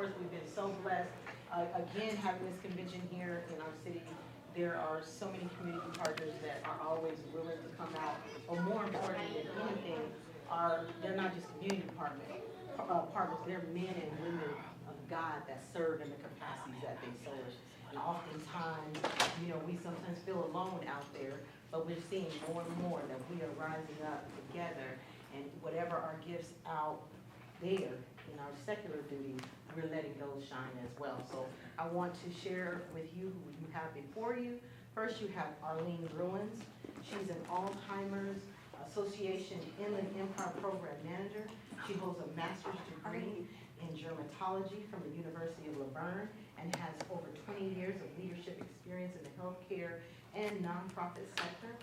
course, we've been so blessed, again, having this convention here in our city. There are so many community partners that are always willing to come out, or more important than anything, they're not just community partners, they're men and women of God that serve in the capacities that they serve. And oftentimes, we sometimes feel alone out there, but we're seeing more and more that we are rising up together, and whatever our gifts out there in our secular duties, we're letting those shine as well. So I want to share with you who you have before you. First, you have Arlene Bruins. She's an Alzheimer's Association Inland Empire Program Manager. She holds a master's degree in dermatology from the University of Laverne and has over 20 years of leadership experience in the healthcare and nonprofit sector.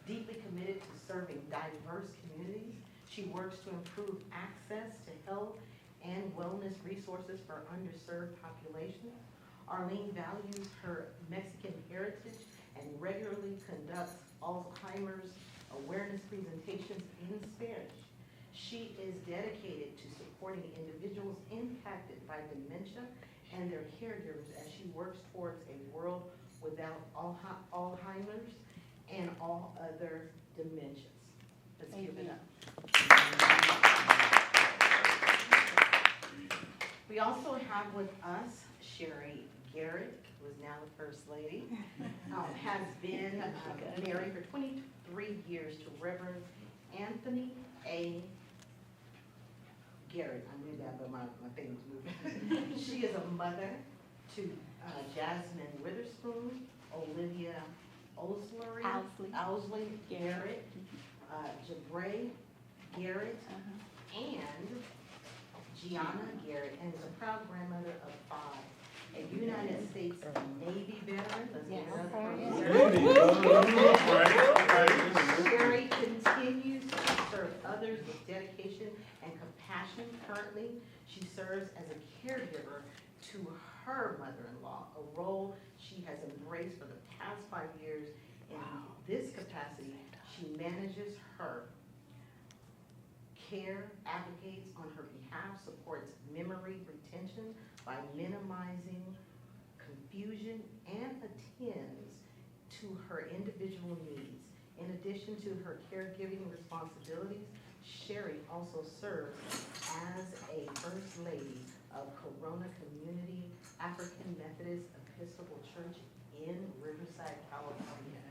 Deeply committed to serving diverse communities, she works to improve access to health and wellness resources for underserved populations. Arlene values her Mexican heritage and regularly conducts Alzheimer's awareness presentations in Spanish. She is dedicated to supporting individuals impacted by dementia and their caregivers as she works towards a world without Alzheimer's and all other dementias. Let's give it up. We also have with us Sherry Garrett, who is now the First Lady, has been married for 23 years to Reverend Anthony A. Garrett. I knew that, but my thing was moving. She is a mother to Jasmine Witherspoon, Olivia Owsley Garrett, Jabray Garrett, and Gianna Garrett, and is a proud grandmother of 5. A United States Navy veteran. Let's give it up. Sherry continues to serve others with dedication and compassion. Currently, she serves as a caregiver to her mother-in-law, a role she has embraced for the past 5 years. In this capacity, she manages her care, advocates on her behalf, supports memory retention by minimizing confusion, and attends to her individual needs. In addition to her caregiving responsibilities, Sherry also serves as a First Lady of Corona Community African Methodist Episcopal Church in Riverside, California.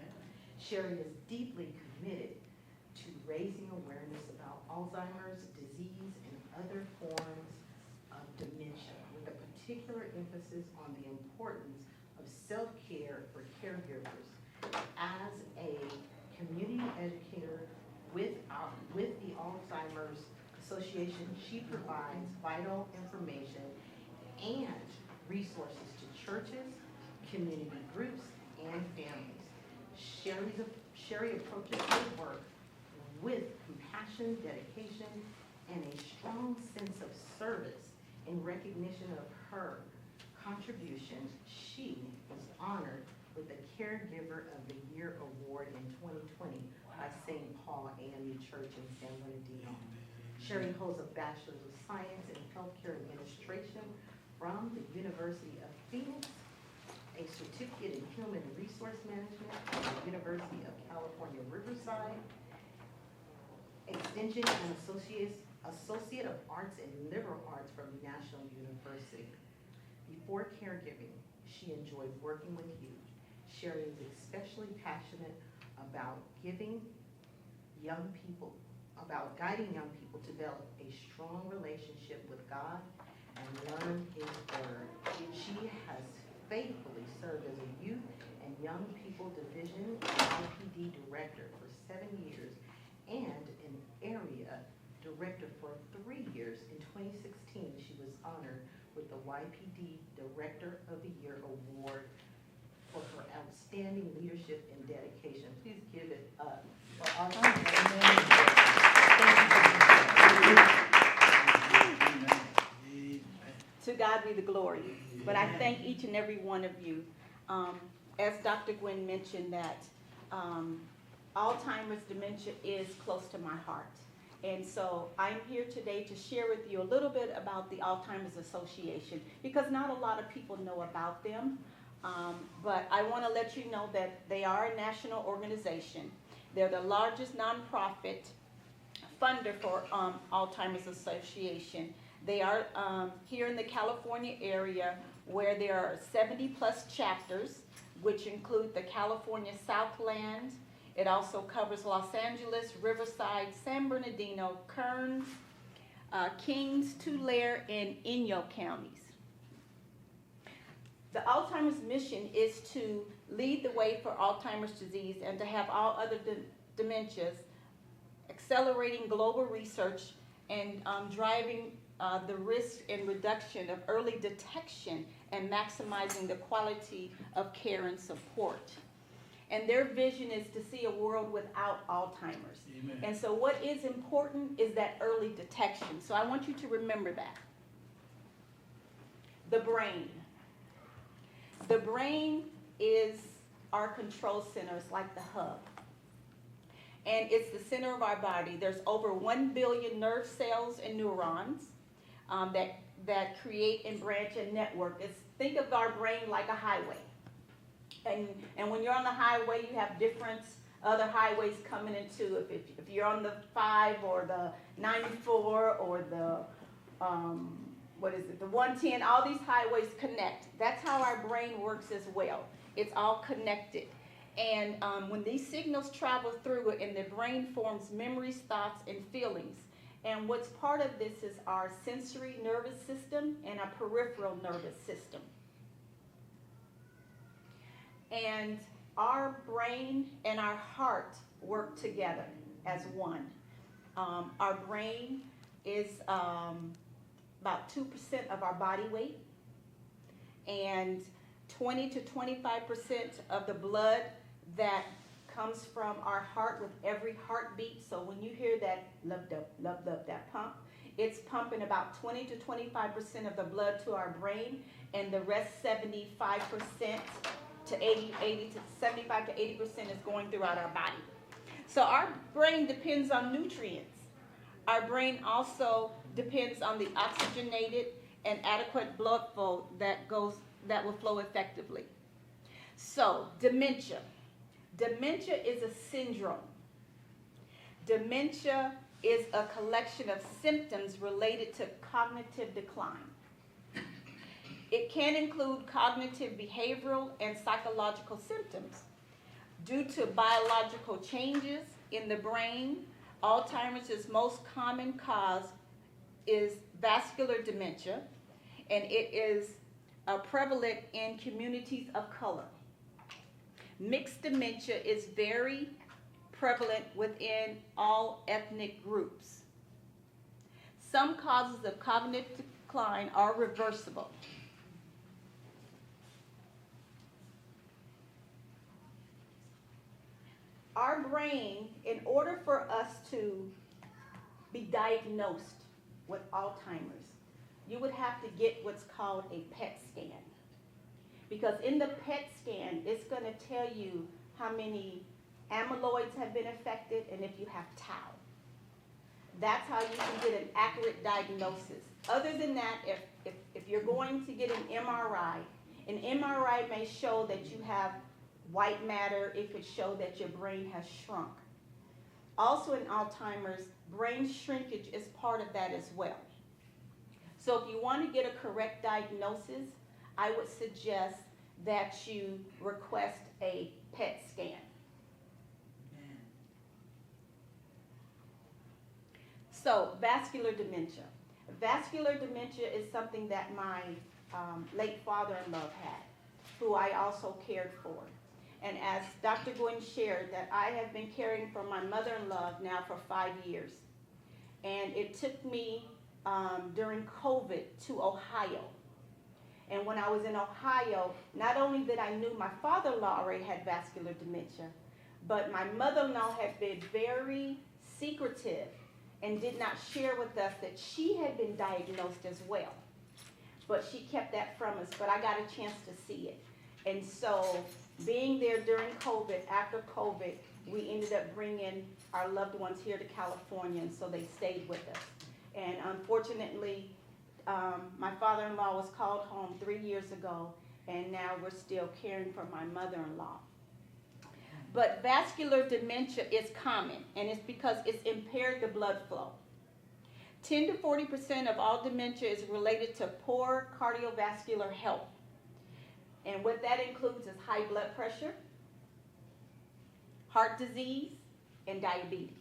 Sherry is deeply committed to raising awareness about Alzheimer's disease and other forms of dementia, with a particular emphasis on the importance of self-care for caregivers. As a community educator with the Alzheimer's Association, she provides vital information and resources to churches, community groups, and families. Sherry approaches her work with compassion, dedication, and a strong sense of service. In recognition of her contributions, she was honored with the Caregiver of the Year Award in 2020 by St. Paul AME Church in San Bernardino. Sherry holds a Bachelor's of Science in Healthcare Administration from the University of Phoenix, a certificate in Human Resource Management from the University of California, Riverside, Extension and Associate of Arts in Liberal Arts from National University. Before caregiving, she enjoyed working with youth. Sherry is especially passionate about guiding young people to develop a strong relationship with God and learn His Word. She has faithfully served as a Youth and Young People Division IPD Director for 7 years and an Area Director for 3 years. In 2016, she was honored with the YPD Director of the Year Award for her outstanding leadership and dedication. Please give it up for our To God be the glory. But I thank each and every one of you. As Dr. Gwen mentioned that Alzheimer's dementia is close to my heart. And so I'm here today to share with you a little bit about the Alzheimer's Association, because not a lot of people know about them. But I want to let you know that they are a national organization. They're the largest nonprofit funder for Alzheimer's Association. They are here in the California area, where there are 70 plus chapters, which include the California Southland. It also covers Los Angeles, Riverside, San Bernardino, Kearns, Kings, Tulare, and Inyo counties. The Alzheimer's mission is to lead the way for Alzheimer's disease and to have all other dementias, accelerating global research and driving the risk and reduction of early detection and maximizing the quality of care and support. And their vision is to see a world without Alzheimer's. Amen. And so what is important is that early detection. So I want you to remember that. The brain. The brain is our control center. It's like the hub. And it's the center of our body. There's over 1 billion nerve cells and neurons that create and branch and network. Think of our brain like a highway. And when you're on the highway, you have different other highways coming into it. If you're on the 5 or the 94 or the, the 110, all these highways connect. That's how our brain works as well. It's all connected. And when these signals travel through it, and the brain forms memories, thoughts, and feelings. And what's part of this is our sensory nervous system and our peripheral nervous system. And our brain and our heart work together as one. Our brain is about 2% of our body weight, and 20 to 25% of the blood that comes from our heart with every heartbeat. So when you hear that love, that pump, it's pumping about 20 to 25% of the blood to our brain, and the rest 75% to 75 to 80% is going throughout our body. So our brain depends on nutrients. Our brain also depends on the oxygenated and adequate blood flow that will flow effectively. So dementia. Dementia is a syndrome. Dementia is a collection of symptoms related to cognitive decline. It can include cognitive, behavioral, and psychological symptoms. Due to biological changes in the brain, Alzheimer's' most common cause is vascular dementia, and it is prevalent in communities of color. Mixed dementia is very prevalent within all ethnic groups. Some causes of cognitive decline are reversible. Our brain, in order for us to be diagnosed with Alzheimer's, you would have to get what's called a PET scan. Because in the PET scan, it's going to tell you how many amyloids have been affected and if you have tau. That's how you can get an accurate diagnosis. Other than that, if you're going to get an MRI may show that you have white matter. It could show that your brain has shrunk. Also in Alzheimer's, brain shrinkage is part of that as well. So if you want to get a correct diagnosis, I would suggest that you request a PET scan. So vascular dementia. Vascular dementia is something that my late father-in-law had, who I also cared for. And as Dr. Gwynn shared, that I have been caring for my mother-in-law now for 5 years. And it took me during COVID to Ohio. And when I was in Ohio, not only did I knew my father-in-law already had vascular dementia, but my mother-in-law had been very secretive and did not share with us that she had been diagnosed as well. But she kept that from us, but I got a chance to see it. And so being there during COVID, after COVID, we ended up bringing our loved ones here to California, and so they stayed with us. And unfortunately, my father-in-law was called home 3 years ago, and now we're still caring for my mother-in-law. But vascular dementia is common, and it's because it's impaired the blood flow. 10 to 40% of all dementia is related to poor cardiovascular health. And what that includes is high blood pressure, heart disease, and diabetes.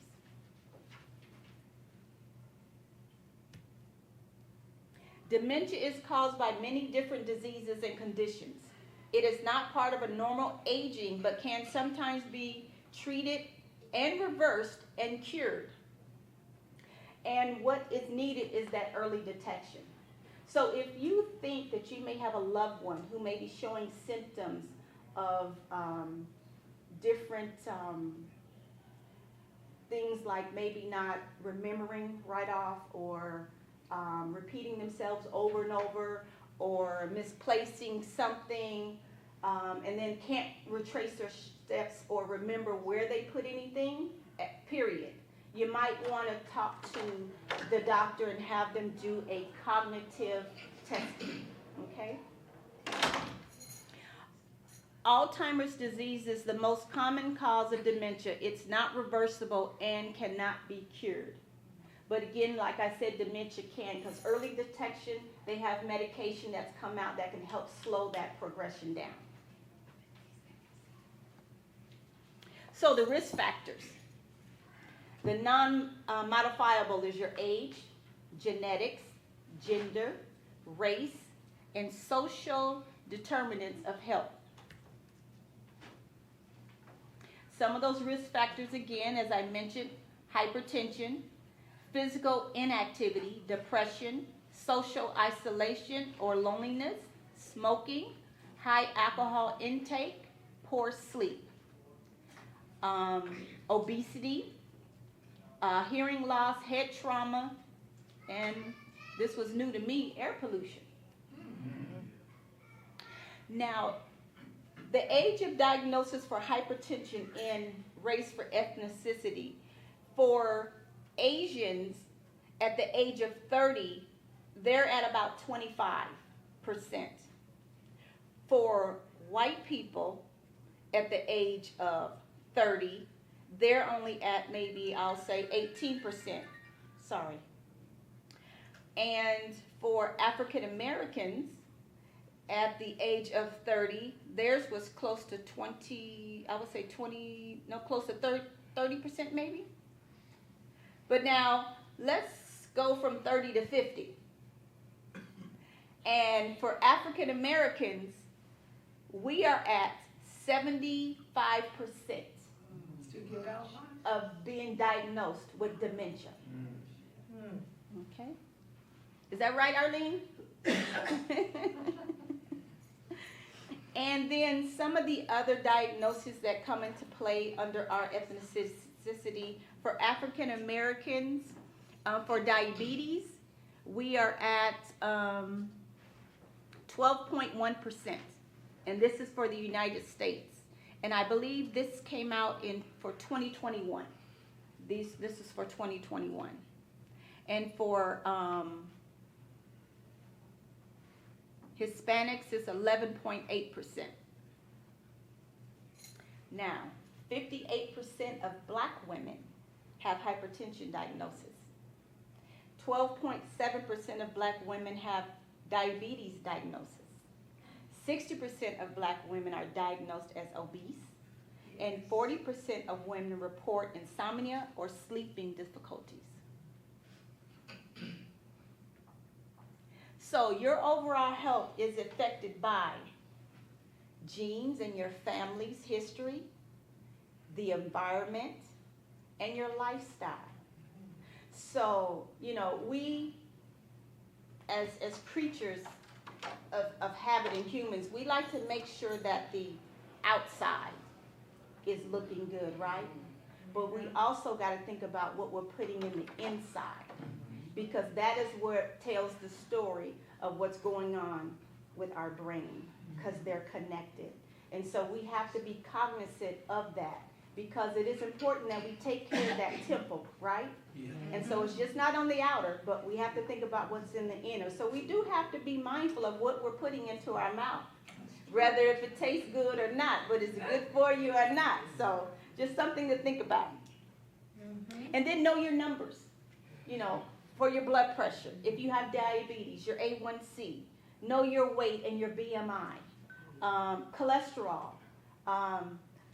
Dementia is caused by many different diseases and conditions. It is not part of a normal aging, but can sometimes be treated and reversed and cured. And what is needed is that early detection. So if you think that you may have a loved one who may be showing symptoms of different things like maybe not remembering right off, or repeating themselves over and over, or misplacing something, and then can't retrace their steps or remember where they put anything, period. You might want to talk to the doctor and have them do a cognitive testing, okay? Alzheimer's disease is the most common cause of dementia. It's not reversible and cannot be cured. But again, like I said, dementia can, because early detection, they have medication that's come out that can help slow that progression down. So the risk factors. The non-modifiable is your age, genetics, gender, race, and social determinants of health. Some of those risk factors, again, as I mentioned, hypertension, physical inactivity, depression, social isolation or loneliness, smoking, high alcohol intake, poor sleep, obesity, hearing loss, head trauma, and this was new to me, air pollution. Now, the age of diagnosis for hypertension in race for ethnicity, for Asians at the age of 30, they're at about 25%. For white people at the age of 30, they're only at maybe, I'll say, 18%. Sorry. And for African Americans at the age of 30, theirs was close to 20, I would say 20, no, close to 30% maybe. But now, let's go from 30 to 50. And for African Americans, we are at 75% of being diagnosed with dementia. Okay? Is that right, Arlene? And then some of the other diagnoses that come into play under our ethnicity. For African Americans, for diabetes, we are at 12.1%. And this is for the United States. And I believe this came out for 2021. This is for 2021. And for Hispanics, it's 11.8%. Now, 58% of black women have hypertension diagnosis. 12.7% of black women have diabetes diagnosis. 60% of black women are diagnosed as obese, and 40% of women report insomnia or sleeping difficulties. So your overall health is affected by genes and your family's history, the environment, and your lifestyle. So, you know, we, as creatures of habit and humans, we like to make sure that the outside is looking good, right? But we also got to think about what we're putting in the inside, because that is where it tells the story of what's going on with our brain, because they're connected. And so we have to be cognizant of that because it is important that we take care of that temple, right? Yeah. And so it's just not on the outer, but we have to think about what's in the inner. So we do have to be mindful of what we're putting into our mouth, whether if it tastes good or not, but is it good for you or not. So just something to think about. And then know your numbers, you know, for your blood pressure. If you have diabetes, your A1C, know your weight and your BMI, cholesterol.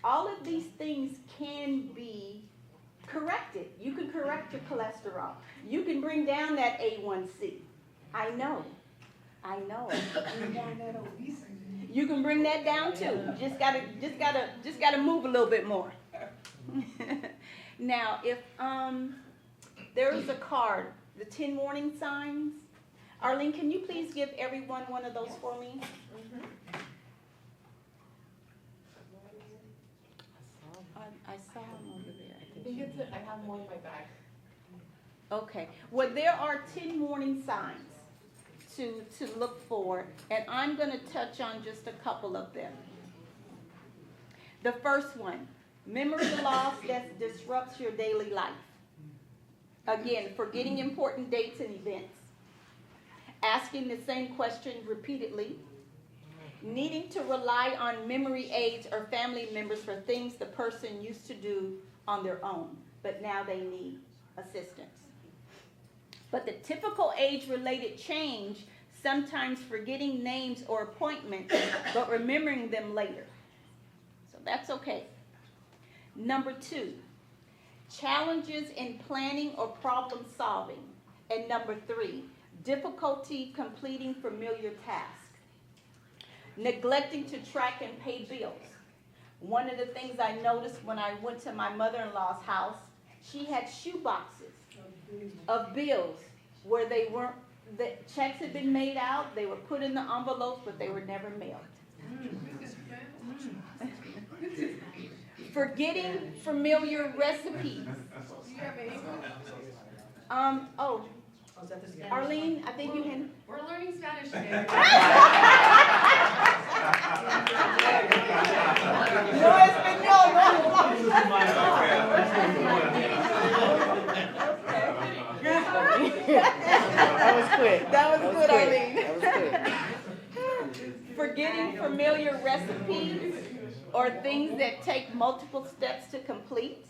All of these things can be corrected. You can correct your cholesterol. You can bring down that A1C. I know. You can bring that down too. Just gotta move a little bit more. Now, if there is a card, the 10 warning signs. Arlene, can you please give everyone one of those for me? I saw them over there. I have one in my bag. Okay. Well, there are 10 warning signs to look for, and I'm going to touch on just a couple of them. The first one, memory loss that disrupts your daily life. Again, forgetting important dates and events. Asking the same question repeatedly. Needing to rely on memory aids or family members for things the person used to do on their own, but now they need assistance. But the typical age-related change, sometimes forgetting names or appointments, but remembering them later. So that's okay. Number 2, challenges in planning or problem solving. And number 3, difficulty completing familiar tasks. Neglecting to track and pay bills. One of the things I noticed when I went to my mother-in-law's house, she had shoe boxes of bills where the checks had been made out, they were put in the envelopes, but they were never mailed. Forgetting familiar recipes. Arlene, I think you can. We're learning Spanish today. No español, That was quick. That was good, Arlene. That was quick. Forgetting familiar recipes or things that take multiple steps to complete.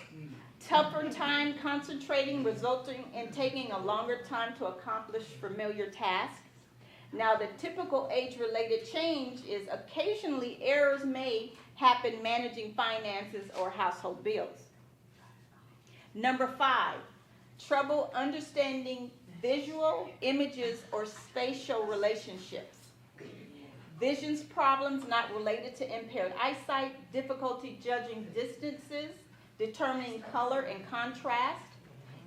Tougher time concentrating, resulting in taking a longer time to accomplish familiar tasks. Now, the typical age-related change is occasionally errors may happen managing finances or household bills. Number 5, trouble understanding visual, images, or spatial relationships. Visions problems not related to impaired eyesight, difficulty judging distances, determining color and contrast,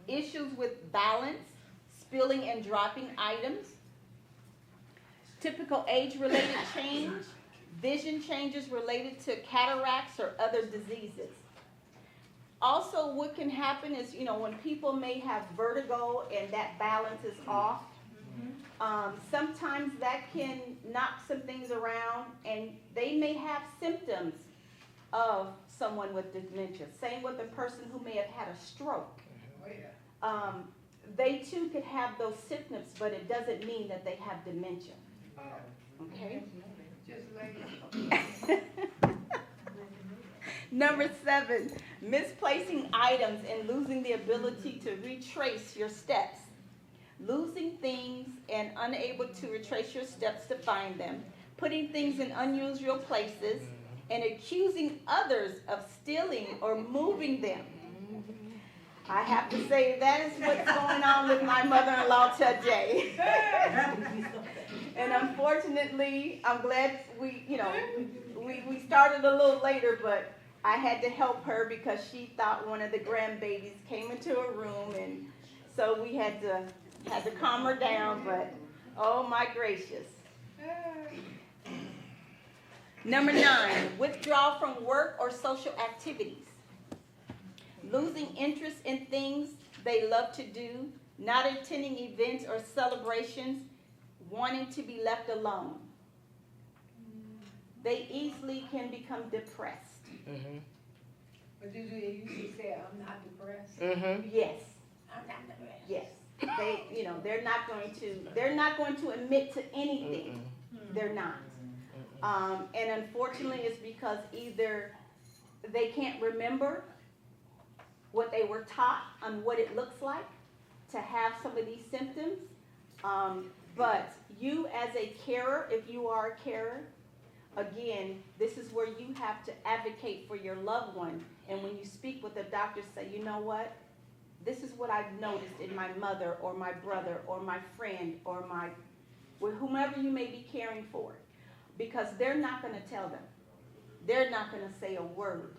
issues with balance, spilling and dropping items, typical age-related change, vision changes related to cataracts or other diseases. Also, what can happen is, when people may have vertigo and that balance is off, sometimes that can knock some things around, and they may have symptoms of someone with dementia. Same with a person who may have had a stroke. They too could have those symptoms, but it doesn't mean that they have dementia. Okay? Number 7, misplacing items and losing the ability to retrace your steps. Losing things and unable to retrace your steps to find them. Putting things in unusual places and accusing others of stealing or moving them. I have to say that is what's going on with my mother-in-law today. And unfortunately, I'm glad we started a little later, but I had to help her because she thought one of the grandbabies came into a room, and so we had to calm her down, but oh my gracious. Number 9, withdrawal from work or social activities. Losing interest in things they love to do, not attending events or celebrations, wanting to be left alone. They easily can become depressed. But do they usually say, I'm not depressed? Mm-hmm. Yes, I'm not depressed. yes. They're not going to admit to anything. They're not. And unfortunately, it's because either they can't remember what they were taught on what it looks like to have some of these symptoms. But you as a carer, if you are a carer, again, this is where you have to advocate for your loved one. And when you speak with the doctor, say, you know what? This is what I've noticed in my mother or my brother or my friend or whomever you may be caring for. Because they're not going to tell them. They're not going to say a word.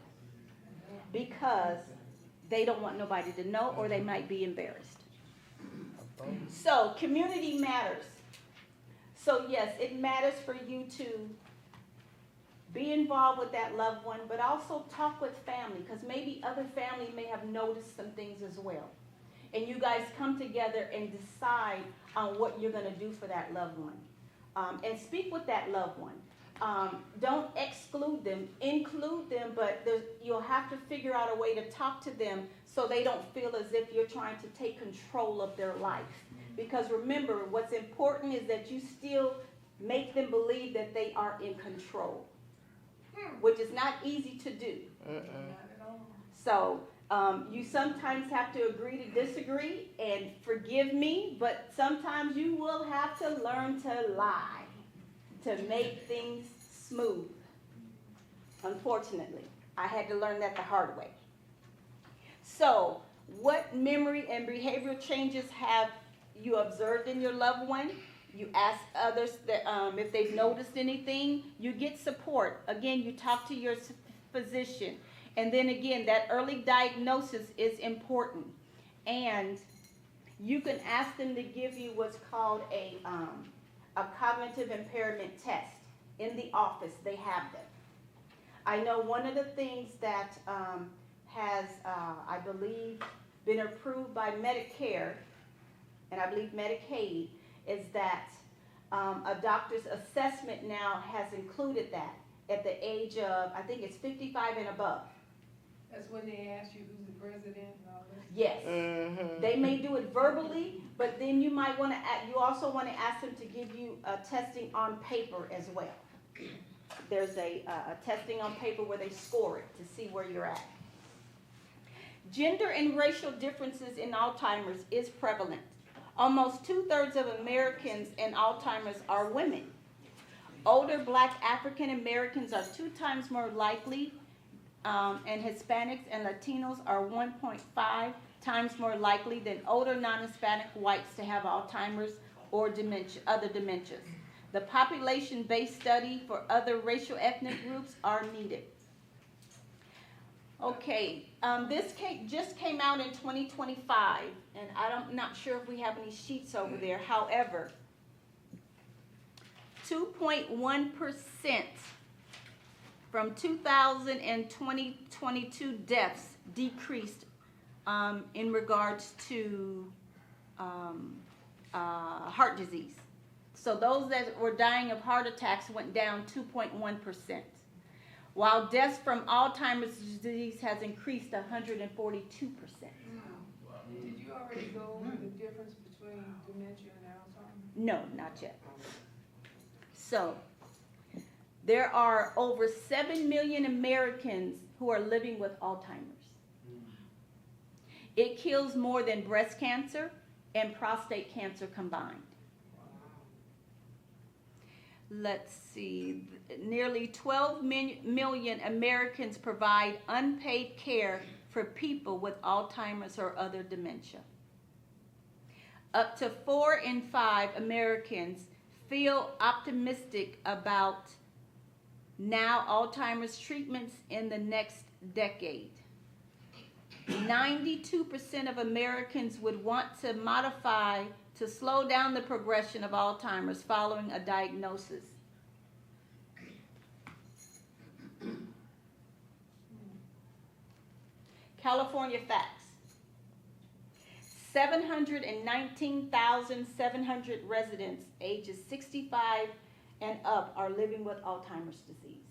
Because they don't want nobody to know, or they might be embarrassed. So, community matters. So, yes, it matters for you to be involved with that loved one, but also talk with family, because maybe other family may have noticed some things as well. And you guys come together and decide on what you're going to do for that loved one. And speak with that loved one. Don't exclude them, include them, but you'll have to figure out a way to talk to them so they don't feel as if you're trying to take control of their life. Because remember, what's important is that you still make them believe that they are in control, which is not easy to do. Not at all. So you sometimes have to agree to disagree, and forgive me, but sometimes you will have to learn to lie to make things smooth. Unfortunately, I had to learn that the hard way. So, what memory and behavioral changes have you observed in your loved one? You ask others that, if they've noticed anything. You get support. Again, you talk to your physician. And then again, that early diagnosis is important. And you can ask them to give you what's called a cognitive impairment test. In the office, they have them. I know one of the things that has, I believe, been approved by Medicare, and I believe Medicaid, is that a doctor's assessment now has included that at the age of, I think it's 55 and above. That's when they ask you who's the president and all this. Yes. Mm-hmm. They may do it verbally, but then you might want to, you also want to ask them to give you testing on paper as well. There's a testing on paper where they score it to see where you're at. Gender and racial differences in Alzheimer's is prevalent. Almost 2/3 of Americans in Alzheimer's are women. Older Black African Americans are 2 times more likely, and Hispanics and Latinos are 1.5 times more likely than older non-Hispanic whites to have Alzheimer's or dementia, other dementias. The population-based study for other racial ethnic groups are needed. Okay, this just came out in 2025, and I'm not sure if we have any sheets over there. However, 2.1% from 2000 and 2022 deaths decreased in regards to heart disease. So those that were dying of heart attacks went down 2.1%, while deaths from Alzheimer's disease has increased 142%. Did you already go over the difference between dementia and Alzheimer's? No, not yet. So, there are over 7 million Americans who are living with Alzheimer's. It kills more than breast cancer and prostate cancer combined. Let's see, nearly 12 million Americans provide unpaid care for people with Alzheimer's or other dementia. Up to 4 in 5 Americans feel optimistic about now Alzheimer's treatments in the next decade. 92% of Americans would want to modify to slow down the progression of Alzheimer's following a diagnosis. California facts. 719,700 residents ages 65 and up are living with Alzheimer's disease.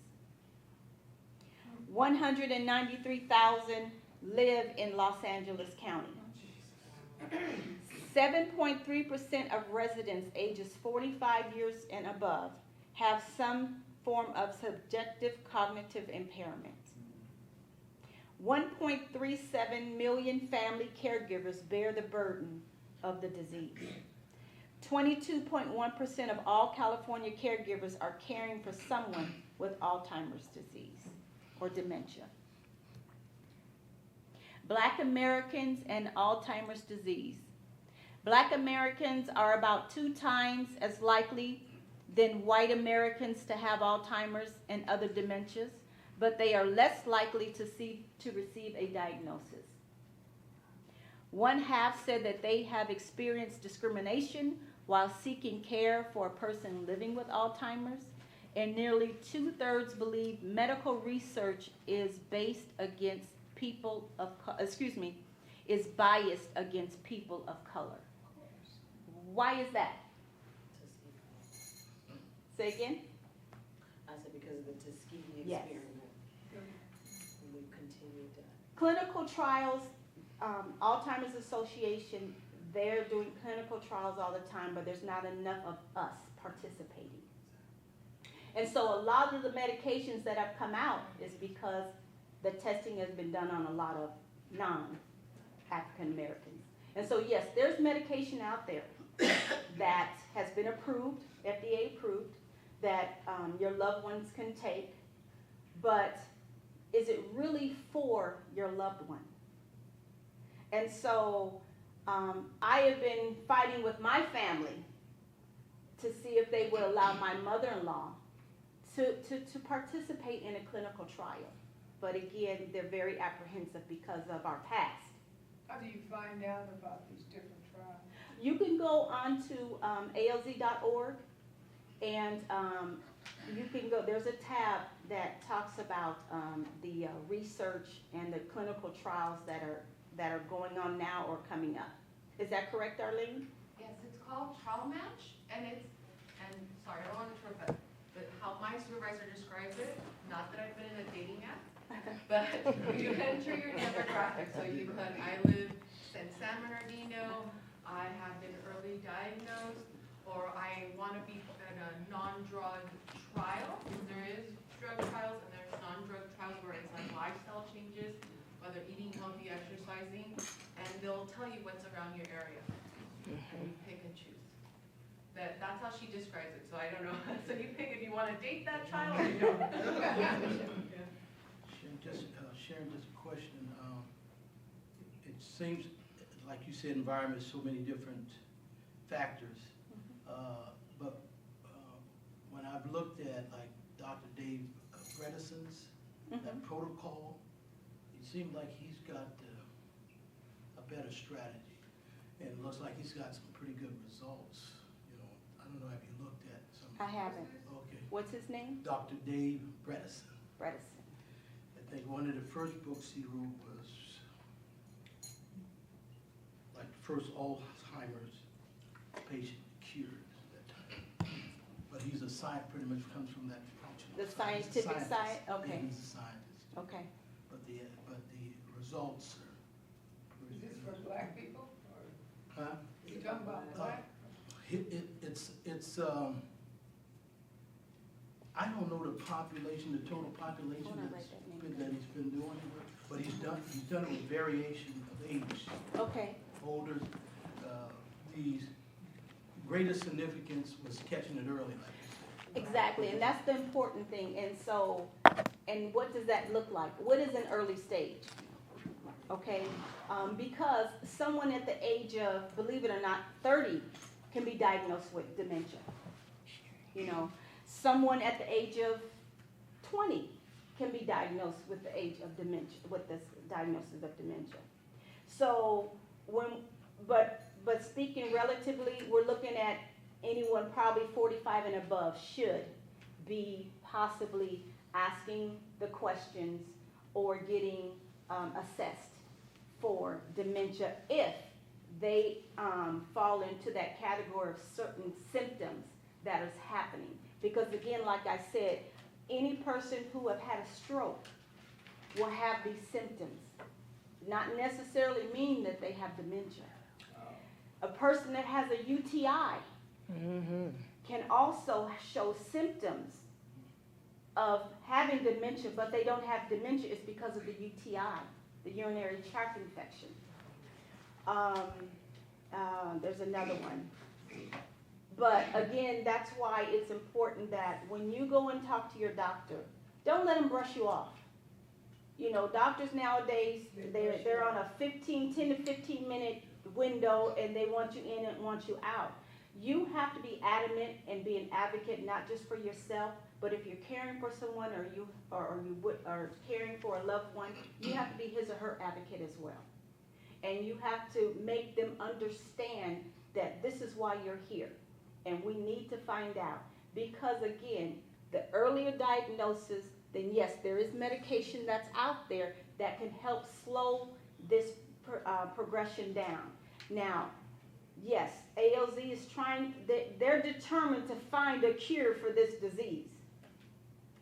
193,000 live in Los Angeles County. 7.3% of residents ages 45 years and above have some form of subjective cognitive impairment. 1.37 million family caregivers bear the burden of the disease. 22.1% of all California caregivers are caring for someone with Alzheimer's disease or dementia. Black Americans and Alzheimer's disease. Black Americans are about 2 times as likely than white Americans to have Alzheimer's and other dementias, but they are less likely to receive a diagnosis. 1/2 said that they have experienced discrimination while seeking care for a person living with Alzheimer's, and nearly 2/3 believe medical research is biased against people of color. Why is that? Say again? I said because of the Tuskegee Yes. experiment. And we've continued to. Clinical trials, Alzheimer's Association, they're doing clinical trials all the time, but there's not enough of us participating. And so a lot of the medications that have come out is because the testing has been done on a lot of non-African Americans. And so yes, there's medication out there that has been approved, FDA approved, that your loved ones can take, but is it really for your loved one? And so I have been fighting with my family to see if they would allow my mother-in-law to participate in a clinical trial. But again, they're very apprehensive because of our past. How do you find out about these different trials? You can go on to alz.org, and you can go, there's a tab that talks about the research and the clinical trials that are going on now or coming up. Is that correct, Arlene? Yes, it's called Trial Match, and sorry, I don't want to interrupt, but how my supervisor describes it, not that I've been in a dating app, but you enter your demographics. So you put, I live in San Bernardino, I have been early diagnosed, or I want to be in a non-drug trial. There is drug trials and there's non-drug trials where it's like lifestyle changes, whether eating healthy, exercising, and they'll tell you what's around your area. And you pick and choose. That's how she describes it, so I don't know. So you pick if you want to date that child or you don't. Sharon, just a question. It seems, like you said, environment, so many different factors. But when I've looked at like Dr. Dave Bredesen's that protocol, it seems like he's got a better strategy. And it looks like he's got some pretty good results. You know, I don't know if you looked at some. I haven't. Okay. What's his name? Dr. Dave Bredesen. Bredesen. I think one of the first books he wrote was like the first Alzheimer's patient cured at that time. But he's a scientist, pretty much comes from that functional. The scientific side? Okay. Yeah, he's a scientist. Okay. But the results are. Is this for black people? Or Huh? you talking about black? It's I don't know the population, the total population Hold on, write that name that he's been doing it with, but he's done it with variation of age. Okay. Older, the greatest significance was catching it early, like you said. Exactly, and that's the important thing. And so, and what does that look like? What is an early stage? Okay, because someone at the age of, believe it or not, 30 can be diagnosed with dementia. You know, someone at the age of 20 can be diagnosed with the age of dementia, with this diagnosis of dementia. So but speaking relatively, we're looking at anyone probably 45 and above should be possibly asking the questions or getting assessed for dementia if they fall into that category of certain symptoms that is happening. Because again, like I said, any person who have had a stroke will have these symptoms. Not necessarily mean that they have dementia. A person that has a UTI can also show symptoms of having dementia, but they don't have dementia. It's because of the UTI, the urinary tract infection. There's another one. But again, that's why it's important that when you go and talk to your doctor, don't let them brush you off. You know, doctors nowadays, they're on a 10 to 15 minute window, and they want you in and want you out. You have to be adamant and be an advocate, not just for yourself, but if you're caring for someone or you are caring for a loved one, you have to be his or her advocate as well. And you have to make them understand that this is why you're here. And we need to find out. Because again, the earlier diagnosis, then yes, there is medication that's out there that can help slow this progression down. Now, yes, ALZ is they're determined to find a cure for this disease.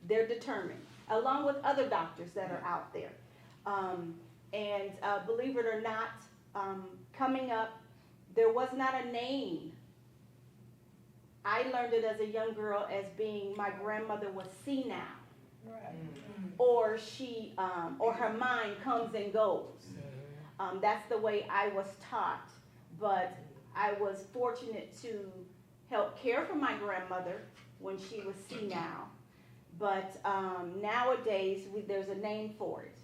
They're determined, along with other doctors that are out there. Believe it or not, coming up, there was not a name. I learned it as a young girl as being my grandmother was senile. Right. Or she, or her mind comes and goes. That's the way I was taught. But I was fortunate to help care for my grandmother when she was senile. But nowadays, there's a name for it.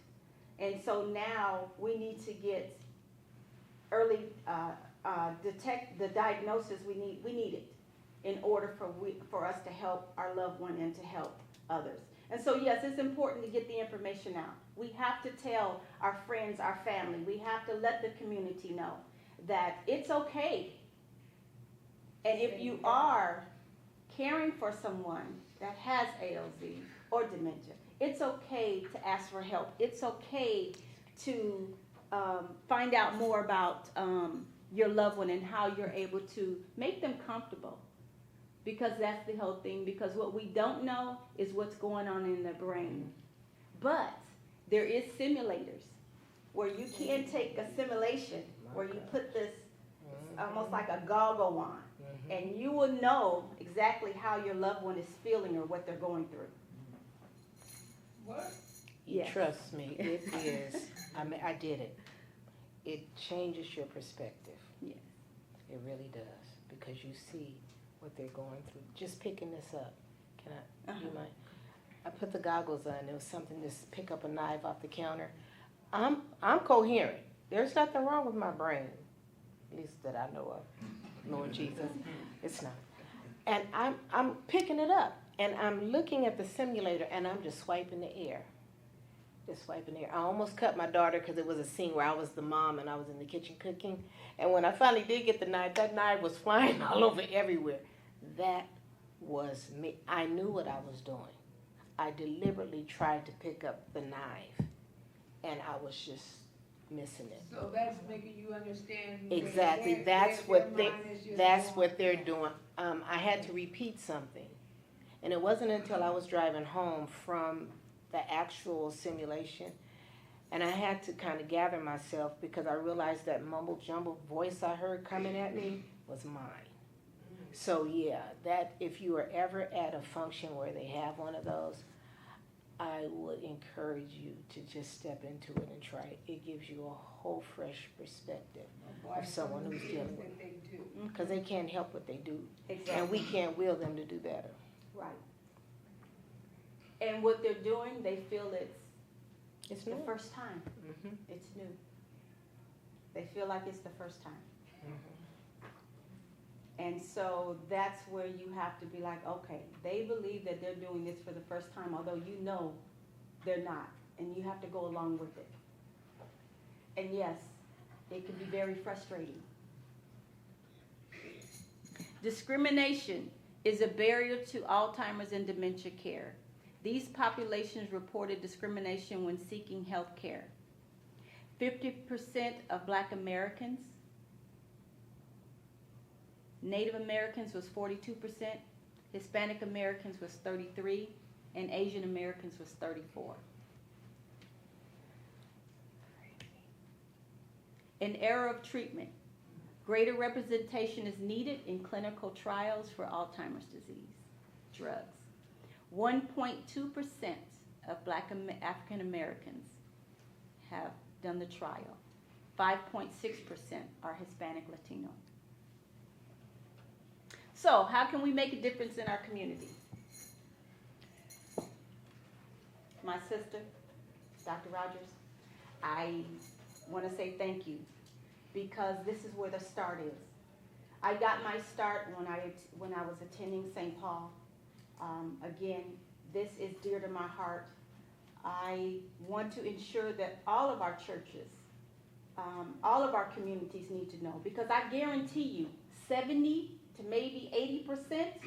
And so now we need to get early, detect the diagnosis. We need it in order for us to help our loved one and to help others. And so, yes, it's important to get the information out. We have to tell our friends, our family. We have to let the community know that it's okay. And if you are caring for someone that has ALZ or dementia, it's okay to ask for help. It's okay to find out more about your loved one and how you're able to make them comfortable. Because that's the whole thing. Because what we don't know is what's going on in their brain. But there is simulators where you can take a simulation where you put this almost like a goggle on, and you will know exactly how your loved one is feeling or what they're going through. What? Yes. Trust me, it is. I mean, I did it. It changes your perspective. Yes. It really does, because you see what they're going through. Just picking this up. Can I, do you mind? I put the goggles on. There was something to pick up a knife off the counter. I'm coherent. There's nothing wrong with my brain, at least that I know of. Lord Jesus, it's not. And I'm picking it up, and I'm looking at the simulator, and I'm just swiping the air. Just swiping the air. I almost cut my daughter because it was a scene where I was the mom and I was in the kitchen cooking. And when I finally did get the knife, that knife was flying all over everywhere. That was me. I knew what I was doing. I deliberately tried to pick up the knife, and I was just missing it. So that's making you understand. Exactly. That's what they're doing. I had to repeat something, and it wasn't until I was driving home from the actual simulation, and I had to kind of gather myself because I realized that mumble jumble voice I heard coming at me was mine. So yeah, that if you are ever at a function where they have one of those, I would encourage you to just step into it and try it. It gives you a whole fresh perspective of someone who's dealing with it. Because they can't help what they do. Exactly. And we can't will them to do better. Right. And what they're doing, they feel it's new. the first time. Mm-hmm. It's new. They feel like it's the first time. Mm-hmm. And so that's where you have to be like, okay, they believe that they're doing this for the first time, although you know they're not. And you have to go along with it. And yes, it can be very frustrating. Discrimination is a barrier to Alzheimer's and dementia care. These populations reported discrimination when seeking health care. 50% of Black Americans, Native Americans was 42%, Hispanic Americans was 33%, and Asian Americans was 34%. An era of treatment. Greater representation is needed in clinical trials for Alzheimer's disease drugs. 1.2% of Black African Americans have done the trial. 5.6% are Hispanic Latino. So, how can we make a difference in our community? My sister, Dr. Rogers, I want to say thank you, because this is where the start is. I got my start when I was attending St. Paul. Again, this is dear to my heart. I want to ensure that all of our churches, all of our communities need to know, because I guarantee you 70 to maybe 80%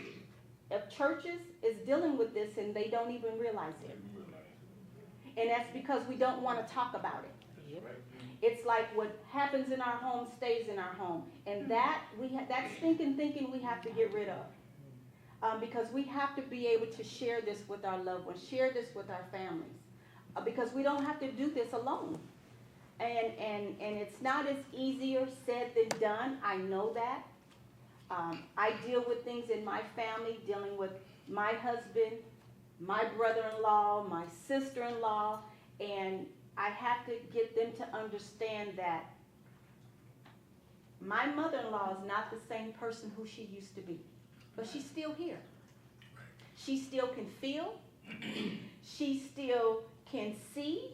of churches is dealing with this and they don't even realize it. And that's because we don't want to talk about it. Yep. It's like what happens in our home stays in our home. And that stinking thinking we have to get rid of. Because we have to be able to share this with our loved ones, share this with our families. Because we don't have to do this alone. And it's not as easier said than done. I know that. I deal with things in my family, dealing with my husband, my brother-in-law, my sister-in-law, and I have to get them to understand that my mother-in-law is not the same person who she used to be, but she's still here. She still can feel, she still can see,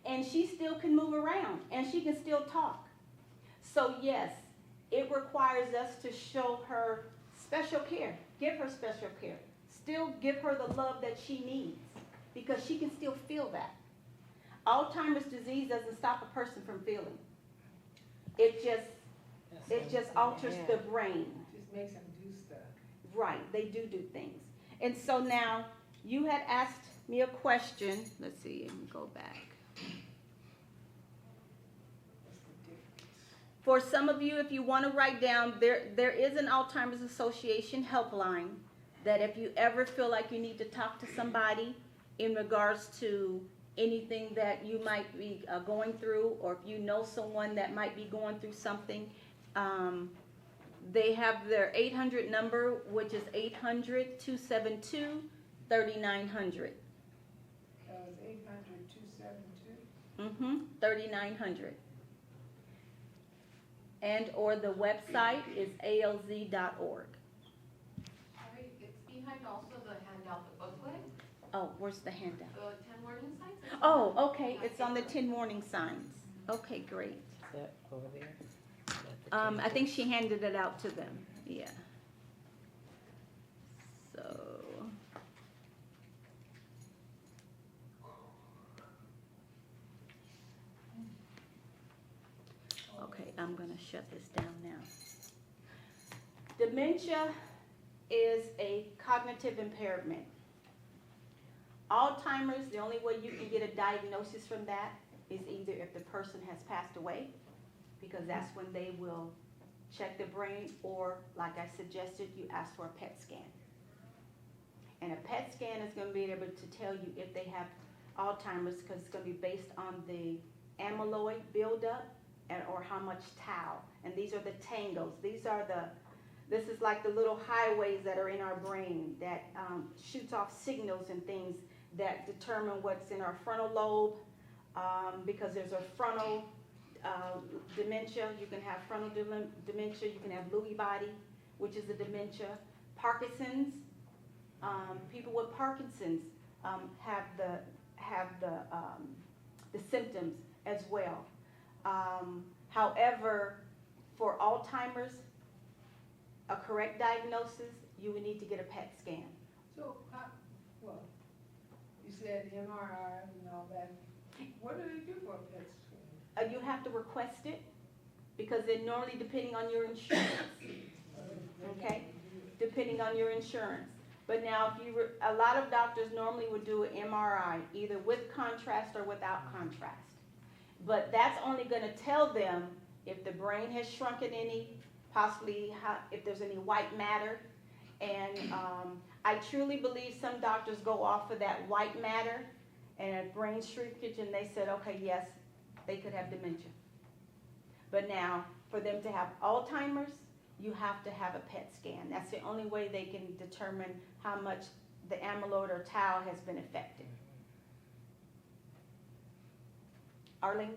and she still can move around, and she can still talk. So yes, it requires us to show her special care, give her special care, still give her the love that she needs, because she can still feel that. Alzheimer's disease doesn't stop a person from feeling. It just alters the brain. Just makes them do stuff. Right, they do things. And so now, you had asked me a question. Let's see, let me go back. What's the difference? For some of you, if you want to write down, there is an Alzheimer's Association helpline that if you ever feel like you need to talk to somebody in regards to anything that you might be going through, or if you know someone that might be going through something, they have their 800 number, which is 800-272-3900. That was 800-272? 3900. And or the website is alz.org. Sorry, it's behind also the handout, the booklet, Oh, where's the handout? the 10 warning signs. It's Oh, on okay, it's on the 10 warning signs. Okay, great. Is that over there? I think she handed it out to them, yeah. So. Okay, I'm gonna shut this down now. Dementia is a cognitive impairment. Alzheimer's, the only way you can get a diagnosis from that is either if the person has passed away, because that's when they will check the brain, or like I suggested, you ask for a PET scan. And a PET scan is going to be able to tell you if they have Alzheimer's, because it's going to be based on the amyloid buildup or how much tau. And these are the tangles. This is like the little highways that are in our brain that shoots off signals and things that determine what's in our frontal lobe, because there's a frontal dementia. You can have frontal dementia. You can have Lewy body, which is a dementia. Parkinson's. People with Parkinson's have the symptoms as well. However, for Alzheimer's, a correct diagnosis, you would need to get a PET scan. So, well, you said MRI and all that. What do they do for a PET scan? You have to request it, because then normally depending on your insurance, okay? Depending on your insurance. But now, a lot of doctors normally would do an MRI, either with contrast or without contrast. But that's only going to tell them if the brain has shrunken any, possibly if there's any white matter. And I truly believe some doctors go off of that white matter and a brain shrinkage, and they said, okay, yes, they could have dementia. But now, for them to have Alzheimer's, you have to have a PET scan. That's the only way they can determine how much the amyloid or tau has been affected. Arlene?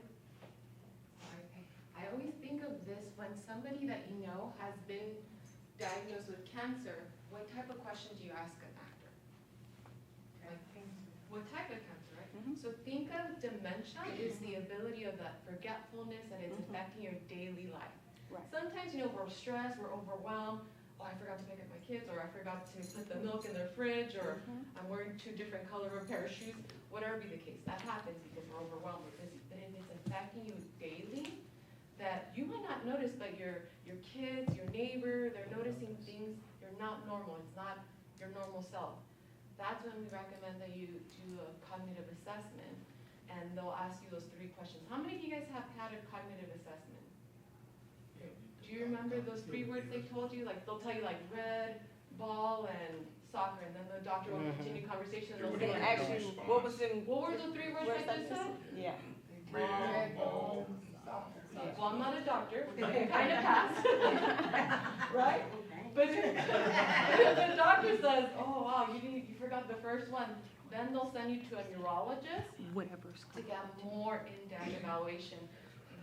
I always think of this when somebody that you know has been diagnosed with cancer, what type of question do you ask an actor? What type of cancer, right? Mhm. So think of dementia is the ability of that forgetfulness and it's Mhm. affecting your daily life. Right. Sometimes, we're stressed, we're overwhelmed. Oh, I forgot to pick up my kids, or I forgot to put the milk in their fridge, or I'm wearing 2 different color of pair of shoes, whatever be the case. That happens because we're overwhelmed, we're busy. But if it's affecting you daily, that you might not notice, but your kids, your neighbor, they're noticing things, you're not normal, it's not your normal self. That's when we recommend that you do a cognitive assessment, and they'll ask you those 3 questions. How many of you guys have had a cognitive assessment? Do you remember those 3 words they told you? Like, they'll tell you like red, ball, and soccer, and then the doctor will continue conversation, and they'll say They like, ask you, what was in, what were the 3 words I just said? yeah. Red ball, soccer. Well, I'm not a doctor, but it kind of passed. Right? But if the doctor says, oh, wow, you forgot the first one, then they'll send you to a neurologist Whatever's to get more in-depth evaluation.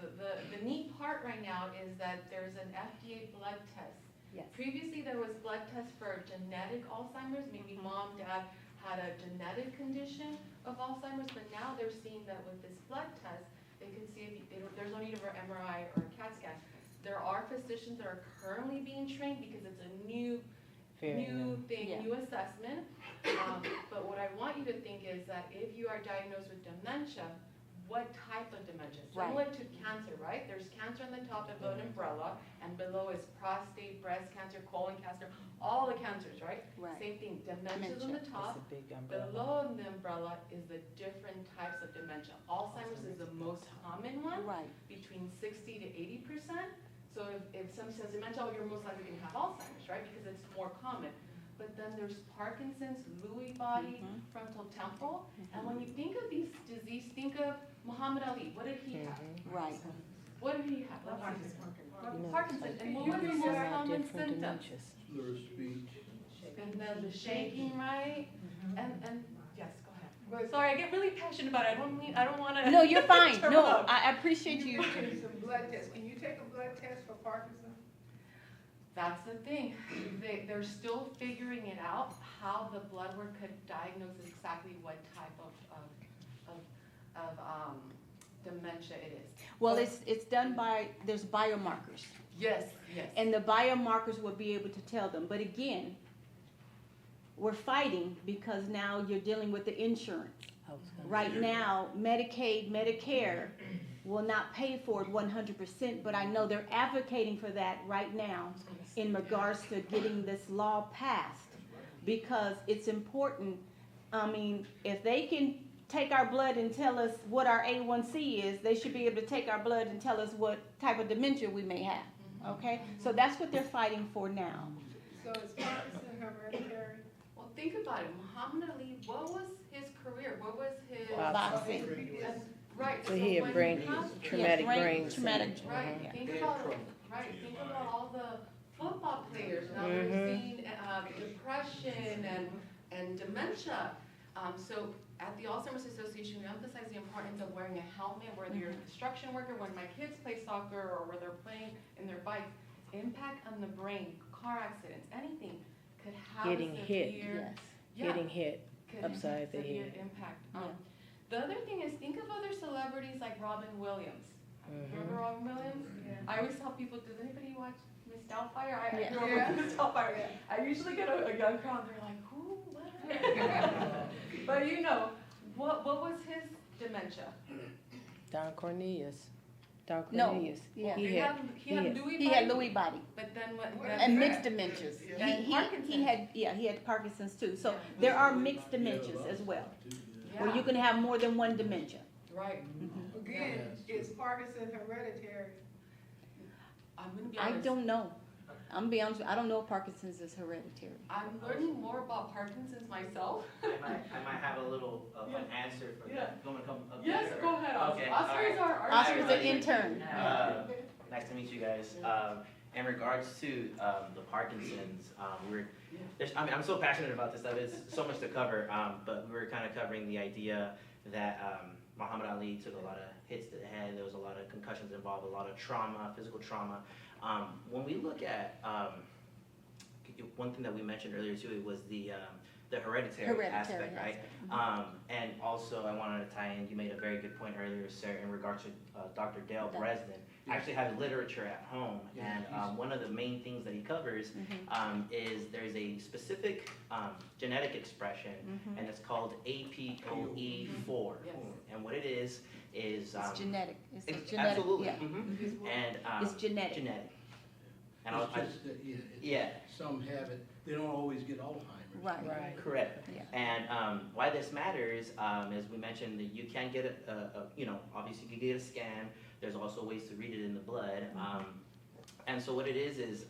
The neat part right now is that there's an FDA blood test. Yes. Previously, there was blood tests for genetic Alzheimer's, maybe mom, dad had a genetic condition of Alzheimer's, but now they're seeing that with this blood test, they can see if there's no need of an MRI or a CAT scan. There are physicians that are currently being trained because it's a new thing, Yeah. new assessment. But what I want you to think is that if you are diagnosed with dementia, what type of dementia? Similar to cancer, right? There's cancer on the top of an umbrella, and below is prostate, breast cancer, colon cancer, all the cancers, right? Right. Same thing, dementia's on the It's top. a big umbrella. Below the umbrella is the different types of dementia. Alzheimer's is the most common one, Right. between 60 to 80%. So if somebody says dementia, oh, you're most likely going to have Alzheimer's, right? Because it's more common. But then there's Parkinson's, Lewy body, frontal temporal. And when you think of these diseases, think of Muhammad Ali. What did he have? Right. What did he have? Parkinson's. And what were the These most are common different symptoms? dementias. Slur of speech. And then the shaking, right? And yes, go ahead. But Sorry, I get really passionate about it. I don't want to. No, you're fine. No, I appreciate you. do some blood tests. Can you take a blood test for Parkinson's? That's the thing. They're still figuring it out, how the blood work could diagnose exactly what type of dementia it is. Well, it's done by, there's biomarkers. Yes, yes. And the biomarkers will be able to tell them. But again, we're fighting because now you're dealing with the insurance. Right now, Medicaid, Medicare will not pay for it 100%, but I know they're advocating for that right now in regards to getting this law passed, because it's important. I mean, if they can take our blood and tell us what our A1C is, they should be able to take our blood and tell us what type of dementia we may have, okay? So that's what they're fighting for now. So is Parkinson hereditary? Well, think about it. Muhammad Ali, what was his career? What was his... Boxing. Right. So he had brain, traumatic brain. Traumatic. Right. Yeah. Think about all the football players. Now they're seeing depression and dementia. So at the Alzheimer's Association, we emphasize the importance of wearing a helmet, whether you're a construction worker, when my kids play soccer, or where they're playing in their bikes. Impact on the brain, car accidents, anything could have Getting a hit. severe, Getting hit could upside the severe head. impact. The other thing is, think of other celebrities like Robin Williams. Remember Robin Williams? Yeah. I always tell people, does anybody watch Miss Doubtfire? I Yeah. grew up with Miss Doubtfire. I usually get a young crowd, they're like, who, what? But you know, what was his dementia? Don Cornelius. Don No. Cornelius. Yeah. He He had, had Lewy body. He had Lewy body But then and mixed dementias. And He Parkinson's. had, yeah, he had Parkinson's too. So there are mixed dementias as well, where you Yeah, can have more than one dementia. right. Again, is Parkinson hereditary? I'm gonna be I honest. don't know. I'm gonna be honest, I don't know if Parkinson's is hereditary. I'm learning more about Parkinson's myself. I might have a little of an answer for Yeah. that. You want me to come up Yes, there? go ahead, Oscar. Okay, Oscar is all our Oscar's an Alright. intern. Nice to meet you guys. In regards to the Parkinson's, I'm so passionate about this stuff. It's so much to cover, but we were kind of covering the idea that Muhammad Ali took a lot of hits to the head. There was a lot of concussions involved, a lot of trauma, physical trauma. When we look at one thing that we mentioned earlier too, it was the hereditary aspect, right? And also I wanted to tie in, you made a very good point earlier, sir, in regards to Dr. Dale Bresden. I actually have literature at home, and one of the main things that he covers is there's a specific genetic expression, and it's called APOE4. Yes. And what it is It's genetic. It's genetic. absolutely, Yeah. and It's genetic. And It's just that, some have it, they don't always get Alzheimer's. Right. correct. Yeah. And why this matters, as we mentioned, that you can get obviously you can get a scan. There's also ways to read it in the blood. And so what it is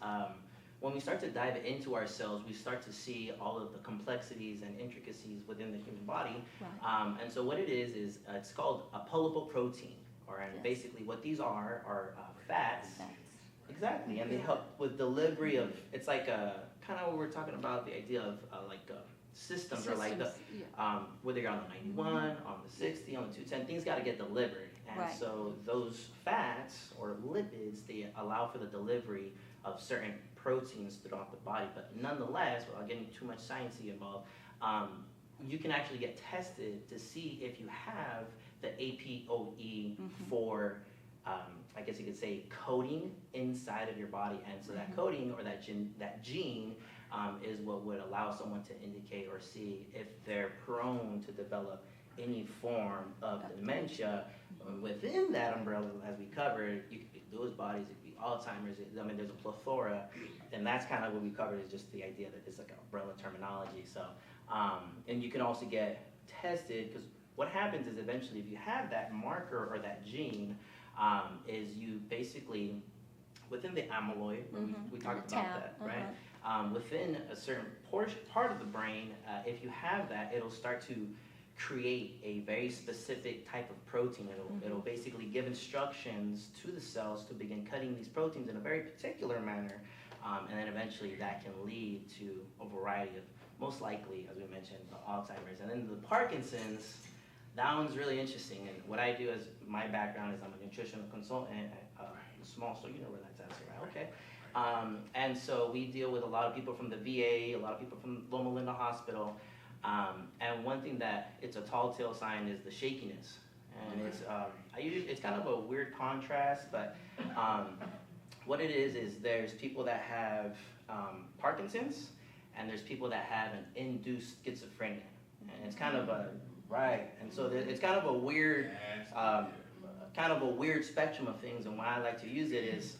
when we start to dive into our cells, we start to see all of the complexities and intricacies within the human body. Right. And so what it is it's called a polypoprotein, and basically what these are fats. Exactly, and they help with delivery of, it's like kind of what we're talking about, the idea of systems, or like the, whether you're on the 91, on the 60, on the 210, things got to get delivered. And Right. so those fats or lipids, they allow for the delivery of certain proteins throughout the body. But nonetheless, without getting too much sciencey involved, you can actually get tested to see if you have the APOE4, I guess you could say, coding inside of your body. And so that coding, or that gene is what would allow someone to indicate or see if they're prone to develop any form of dementia. Within that umbrella, as we covered, you could be Lewy bodies, it could be Alzheimer's. There's a plethora, and that's kind of what we covered, is just the idea that it's like an umbrella terminology. So, and you can also get tested, because what happens is eventually, if you have that marker or that gene, is you basically, within the amyloid, we talked about that, right? Within a certain part of the brain, if you have that, it'll start to create a very specific type of protein. It'll basically give instructions to the cells to begin cutting these proteins in a very particular manner, and then eventually that can lead to a variety of, most likely, as we mentioned, the Alzheimer's. And then the Parkinson's, that one's really interesting. And what I do, as my background is I'm a nutritional consultant at a small store, you know where that's at, so right? Okay. And so we deal with a lot of people from the VA, a lot of people from Loma Linda Hospital. And one thing that it's a tall tale sign is the shakiness. And it's kind of a weird contrast, but what it is there's people that have Parkinson's, and there's people that have an induced schizophrenia. And it's kind of and so it's kind of a weird, spectrum of things. And why I like to use it is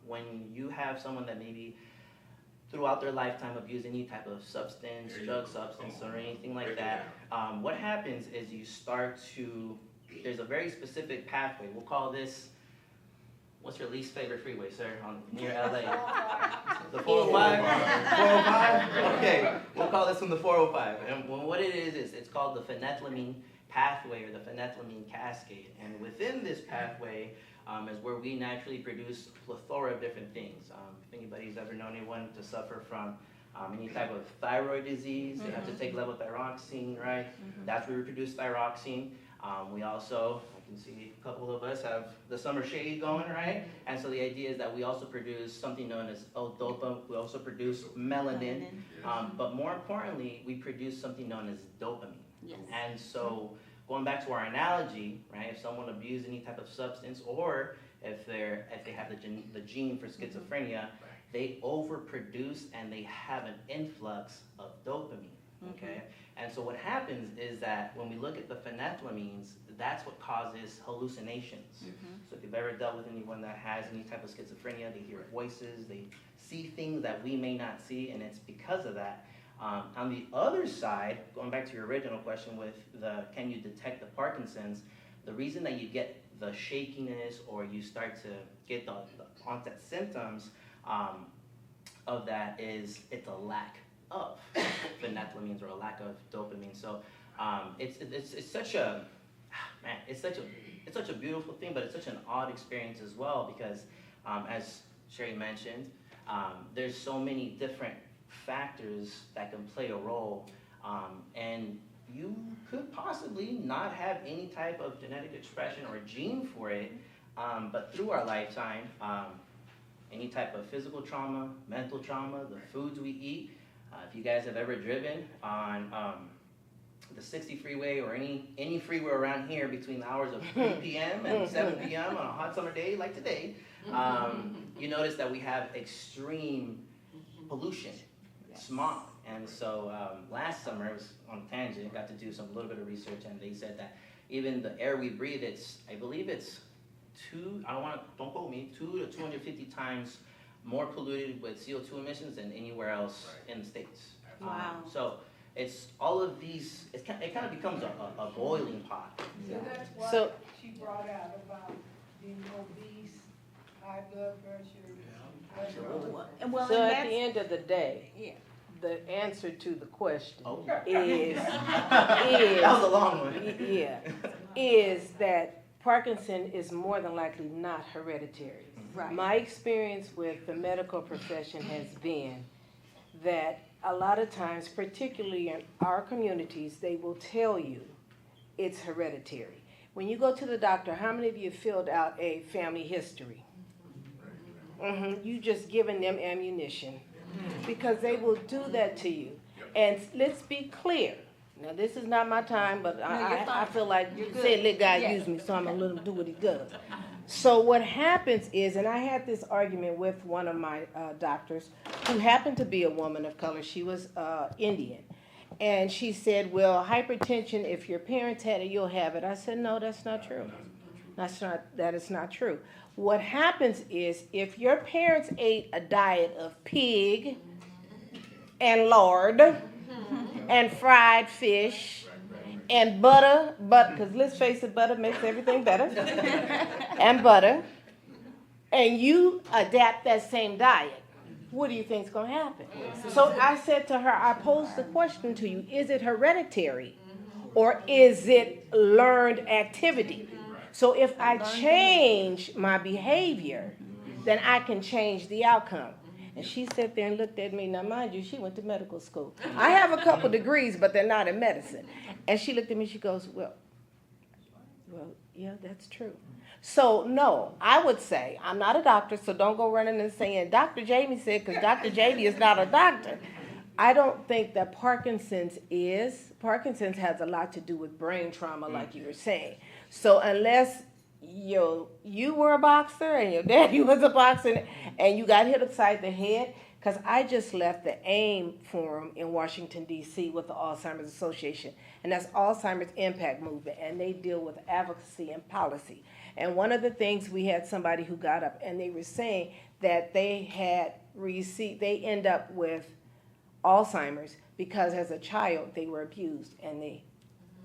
when you have someone that maybe throughout their lifetime abused any type of substance, drug substance, or anything like that, what happens is you start to, there's a very specific pathway. We'll call this, what's your least favorite freeway, sir, near LA? The 405? 405? Okay, we'll call this one the 405. And what it is it's called the phenethylamine pathway, or the phenethylamine cascade. And within this pathway is where we naturally produce a plethora of different things. If anybody's ever known anyone to suffer from any type of thyroid disease, they have to take levothyroxine, right? That's where we produce thyroxine. We also, I can see a couple of us have the summer shade going, right? And so the idea is that we also produce something known as L-dopa. We also produce melanin. But more importantly, we produce something known as dopamine. Yes. And so going back to our analogy, right? If someone abused any type of substance, or if they have the gene for schizophrenia, they overproduce and they have an influx of dopamine. Okay, and so what happens is that when we look at the phenethylamines, that's what causes hallucinations. So if you've ever dealt with anyone that has any type of schizophrenia, they hear voices, they see things that we may not see, and it's because of that. On the other side, going back to your original question with the can you detect the Parkinson's, the reason that you get the shakiness or you start to get the onset symptoms of that is it's a lack of phenethylamines or a lack of dopamine. So it's such a, man, it's such a beautiful thing, but it's such an odd experience as well, because As Sherry mentioned, there's so many different factors that can play a role, and you could possibly not have any type of genetic expression or gene for it, but through our lifetime, any type of physical trauma, mental trauma, the foods we eat. If you guys have ever driven on the 60 freeway or any freeway around here between the hours of 3 p.m. and 7 p.m. on a hot summer day like today, you notice that we have extreme pollution, smog. And so last summer, it was on a tangent, got to do some little bit of research, and they said that even the air we breathe, I believe it's don't quote me, 2 to 250 times more polluted with CO2 emissions than anywhere else in the States. Wow. So it's all of these, it kind of becomes a boiling pot. So that's what So- she brought out about being obese, high blood pressure. Absolutely. Well, So and at that's, the end of the day, yeah. the answer to the question Oh. is, That was a long one. yeah, is that Parkinson is more than likely not hereditary. Right. My experience with the medical profession has been that a lot of times, particularly in our communities, they will tell you it's hereditary. When you go to the doctor, how many of you filled out a family history? You just giving them ammunition because they will do that to you. And let's be clear. Now, this is not my time, but I feel like said let God use me, so I'm going to let him do what he does. So what happens is, and I had this argument with one of my doctors who happened to be a woman of color. She was Indian. And she said, well, hypertension, if your parents had it, you'll have it. I said, no, that's not true. That is not true. What happens is, if your parents ate a diet of pig and lard and fried fish and butter, because let's face it, butter makes everything better, and butter, and you adapt that same diet, what do you think is going to happen? So I said to her, I posed the question to you, is it hereditary or is it learned activity? So if I change my behavior, then I can change the outcome. And she sat there and looked at me. Now, mind you, she went to medical school. I have a couple degrees, but they're not in medicine. And she looked at me, she goes, well, yeah, that's true. So, no, I would say, I'm not a doctor, so don't go running and saying, Dr. Jamie said, because Dr. Jamie is not a doctor. I don't think that Parkinson's has a lot to do with brain trauma, like you were saying. So unless you were a boxer and your daddy was a boxer and you got hit upside the head, because I just left the AIM forum in Washington, D.C. with the Alzheimer's Association, and that's Alzheimer's Impact Movement, and they deal with advocacy and policy. And one of the things, we had somebody who got up and they were saying that they end up with Alzheimer's because as a child they were abused and they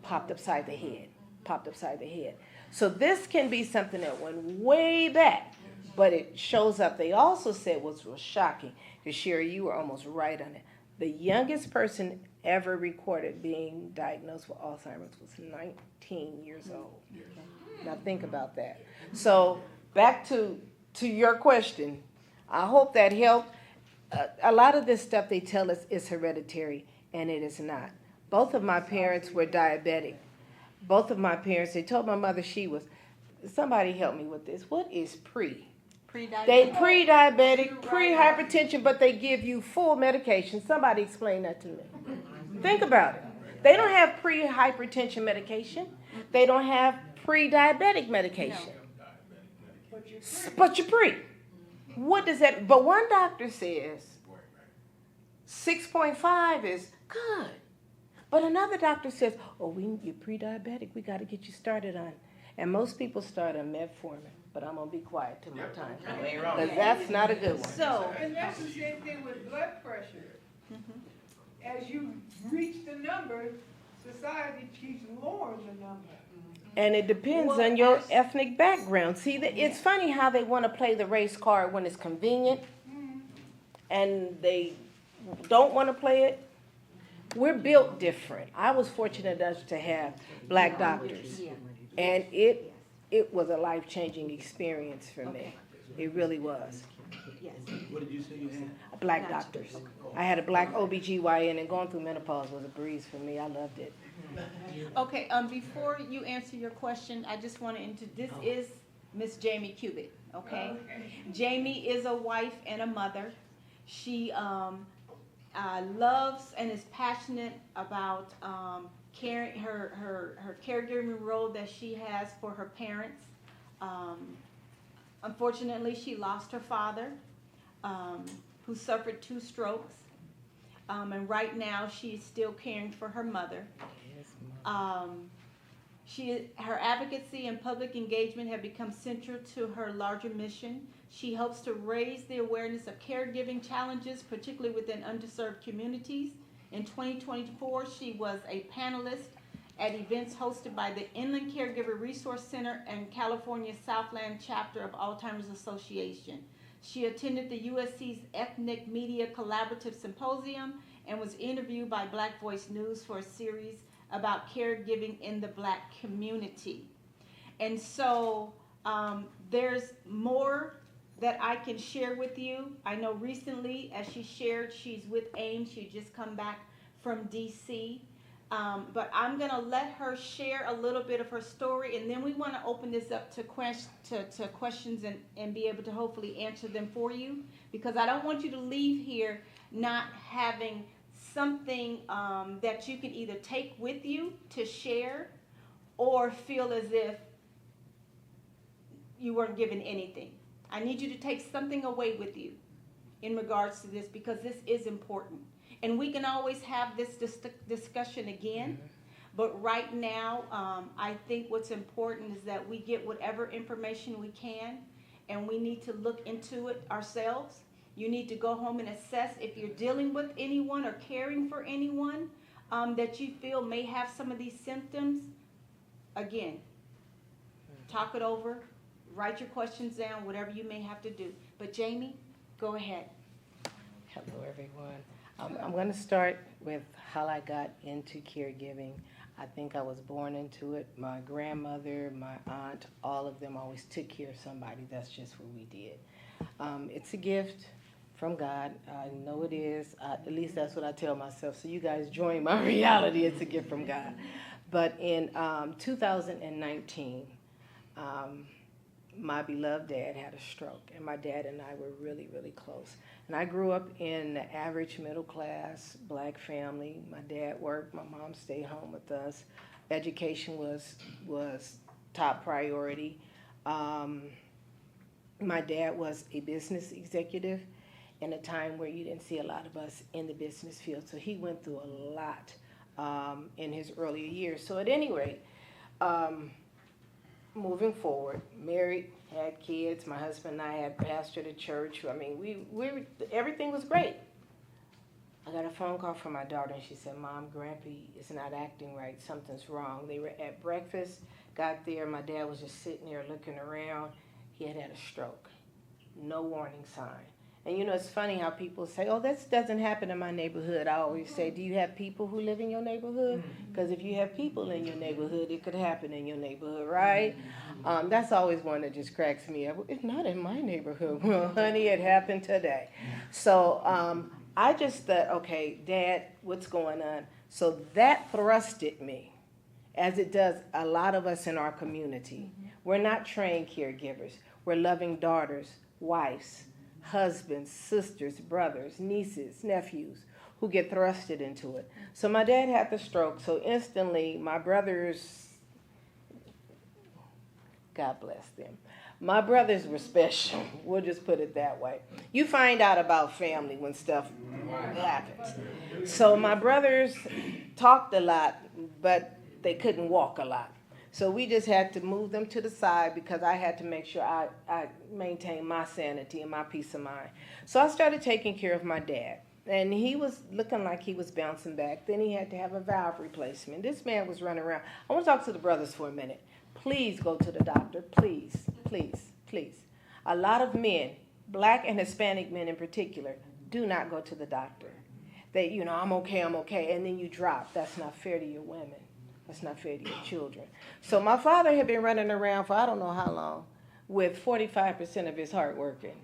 popped upside the head. So this can be something that went way back, but it shows up. They also said what's real shocking, because Sherry, you were almost right on it. The youngest person ever recorded being diagnosed with Alzheimer's was 19 years old. Now think about that. So back to your question, I hope that helped. A lot of this stuff they tell us is hereditary, and it is not. Both of my parents were diabetic. Both of my parents, they told my mother somebody help me with this. What is pre? They pre-diabetic, pre-hypertension, but they give you full medication. Somebody explain that to me. Think about it. They don't have pre-hypertension medication. They don't have pre-diabetic medication. But you're pre. What does that, but one doctor says 6.5 is good. But another doctor says, you're pre-diabetic, we got to get you started on. And most people start on metformin, but I'm going to be quiet till my time. Because that's not a good one. So, And that's the same thing with blood pressure. As you reach the number, society keeps lowering the number. And it depends on your ethnic background. See, it's funny how they want to play the race card when it's convenient, and they don't want to play it. We're built different. I was fortunate enough to have black doctors, and it was a life-changing experience for me. It really was. Yes. What did you say you had? Black Gotcha. doctors. I had a black OBGYN, and going through menopause was a breeze for me. I loved it. Okay, before you answer your question, I just want to this is Miss Jamie Cubitt, okay? Jamie is a wife and a mother. She loves and is passionate about caring her caregiving role that she has for her parents. Unfortunately, she lost her father, who suffered 2 strokes. And right now, she is still caring for her mother. Her advocacy and public engagement have become central to her larger mission. She helps to raise the awareness of caregiving challenges, particularly within underserved communities. In 2024, she was a panelist at events hosted by the Inland Caregiver Resource Center and California Southland chapter of Alzheimer's Association. She attended the USC's Ethnic Media Collaborative Symposium and was interviewed by Black Voice News for a series about caregiving in the Black community. And so there's more that I can share with you. I know recently, as she shared, she's with AIM. She just come back from DC. But I'm going to let her share a little bit of her story, and then we want to open this up to questions and be able to hopefully answer them for you, because I don't want you to leave here not having something that you can either take with you to share or feel as if you weren't given anything. I need you to take something away with you in regards to this, because this is important. And we can always have this discussion again. But right now, I think what's important is that we get whatever information we can, and we need to look into it ourselves. You need to go home and assess if you're dealing with anyone or caring for anyone that you feel may have some of these symptoms. Again, talk it over, write your questions down, whatever you may have to do. But Jamie, go ahead. Hello, everyone. I'm going to start with how I got into caregiving. I think I was born into it. My grandmother, my aunt, all of them always took care of somebody. That's just what we did. It's a gift from God. I know it is. At least that's what I tell myself. So you guys join my reality. It's a gift from God. But in 2019, my beloved dad had a stroke, and my dad and I were really, really close. And I grew up in the average middle class Black family. My dad worked, my mom stayed home with us. Education was top priority. My dad was a business executive in a time where you didn't see a lot of us in the business field. So he went through a lot in his earlier years. So at any rate, moving forward, married, had kids. My husband and I had pastored a church. I mean, we everything was great. I got a phone call from my daughter, and she said, "Mom, Grampy is not acting right. Something's wrong." They were at breakfast, got there. My dad was just sitting there looking around. He had a stroke. No warning sign. And you know, it's funny how people say, "Oh, this doesn't happen in my neighborhood." I always say, do you have people who live in your neighborhood? Because if you have people in your neighborhood, it could happen in your neighborhood, right? That's always one that just cracks me up. It's not in my neighborhood. Well, honey, it happened today. So I just thought, okay, Dad, what's going on? So that thrusted me, as it does a lot of us in our community. We're not trained caregivers. We're loving daughters, wives, husbands, sisters, brothers, nieces, nephews who get thrusted into it. So my dad had the stroke, so instantly my brothers, God bless them, my brothers were special. We'll just put it that way. You find out about family when stuff happens. So my brothers talked a lot, but they couldn't walk a lot. So we just had to move them to the side because I had to make sure I maintained my sanity and my peace of mind. So I started taking care of my dad. And he was looking like he was bouncing back. Then he had to have a valve replacement. This man was running around. I want to talk to the brothers for a minute. Please go to the doctor. Please, please, please. A lot of men, Black and Hispanic men in particular, do not go to the doctor. They, you know, I'm okay, and then you drop. That's not fair to your women. That's not fair to your children. So my father had been running around for I don't know how long, with 45% of his heart working.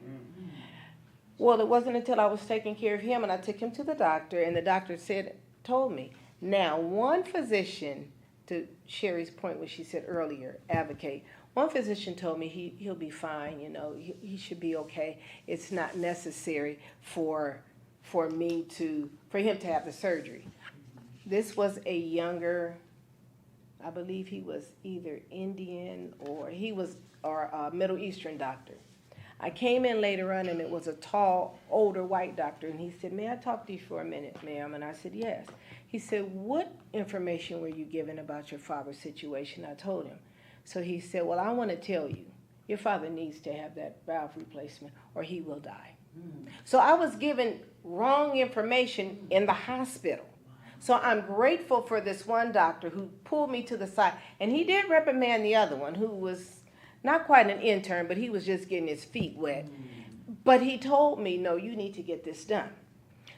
Well, it wasn't until I was taking care of him and I took him to the doctor, and the doctor told me, now one physician, to Sherry's point what she said earlier, advocate, one physician told me he'll be fine, he should be okay. It's not necessary for him to have the surgery. This was a younger, I believe he was either Indian or a Middle Eastern doctor. I came in later on, and it was a tall, older white doctor, and he said, may I talk to you for a minute, ma'am? And I said, yes. He said, what information were you given about your father's situation? I told him. So he said, well, I want to tell you, your father needs to have that valve replacement or he will die. So I was given wrong information in the hospital. So I'm grateful for this one doctor who pulled me to the side, and he did reprimand the other one who was not quite an intern, but he was just getting his feet wet. But he told me, no, you need to get this done.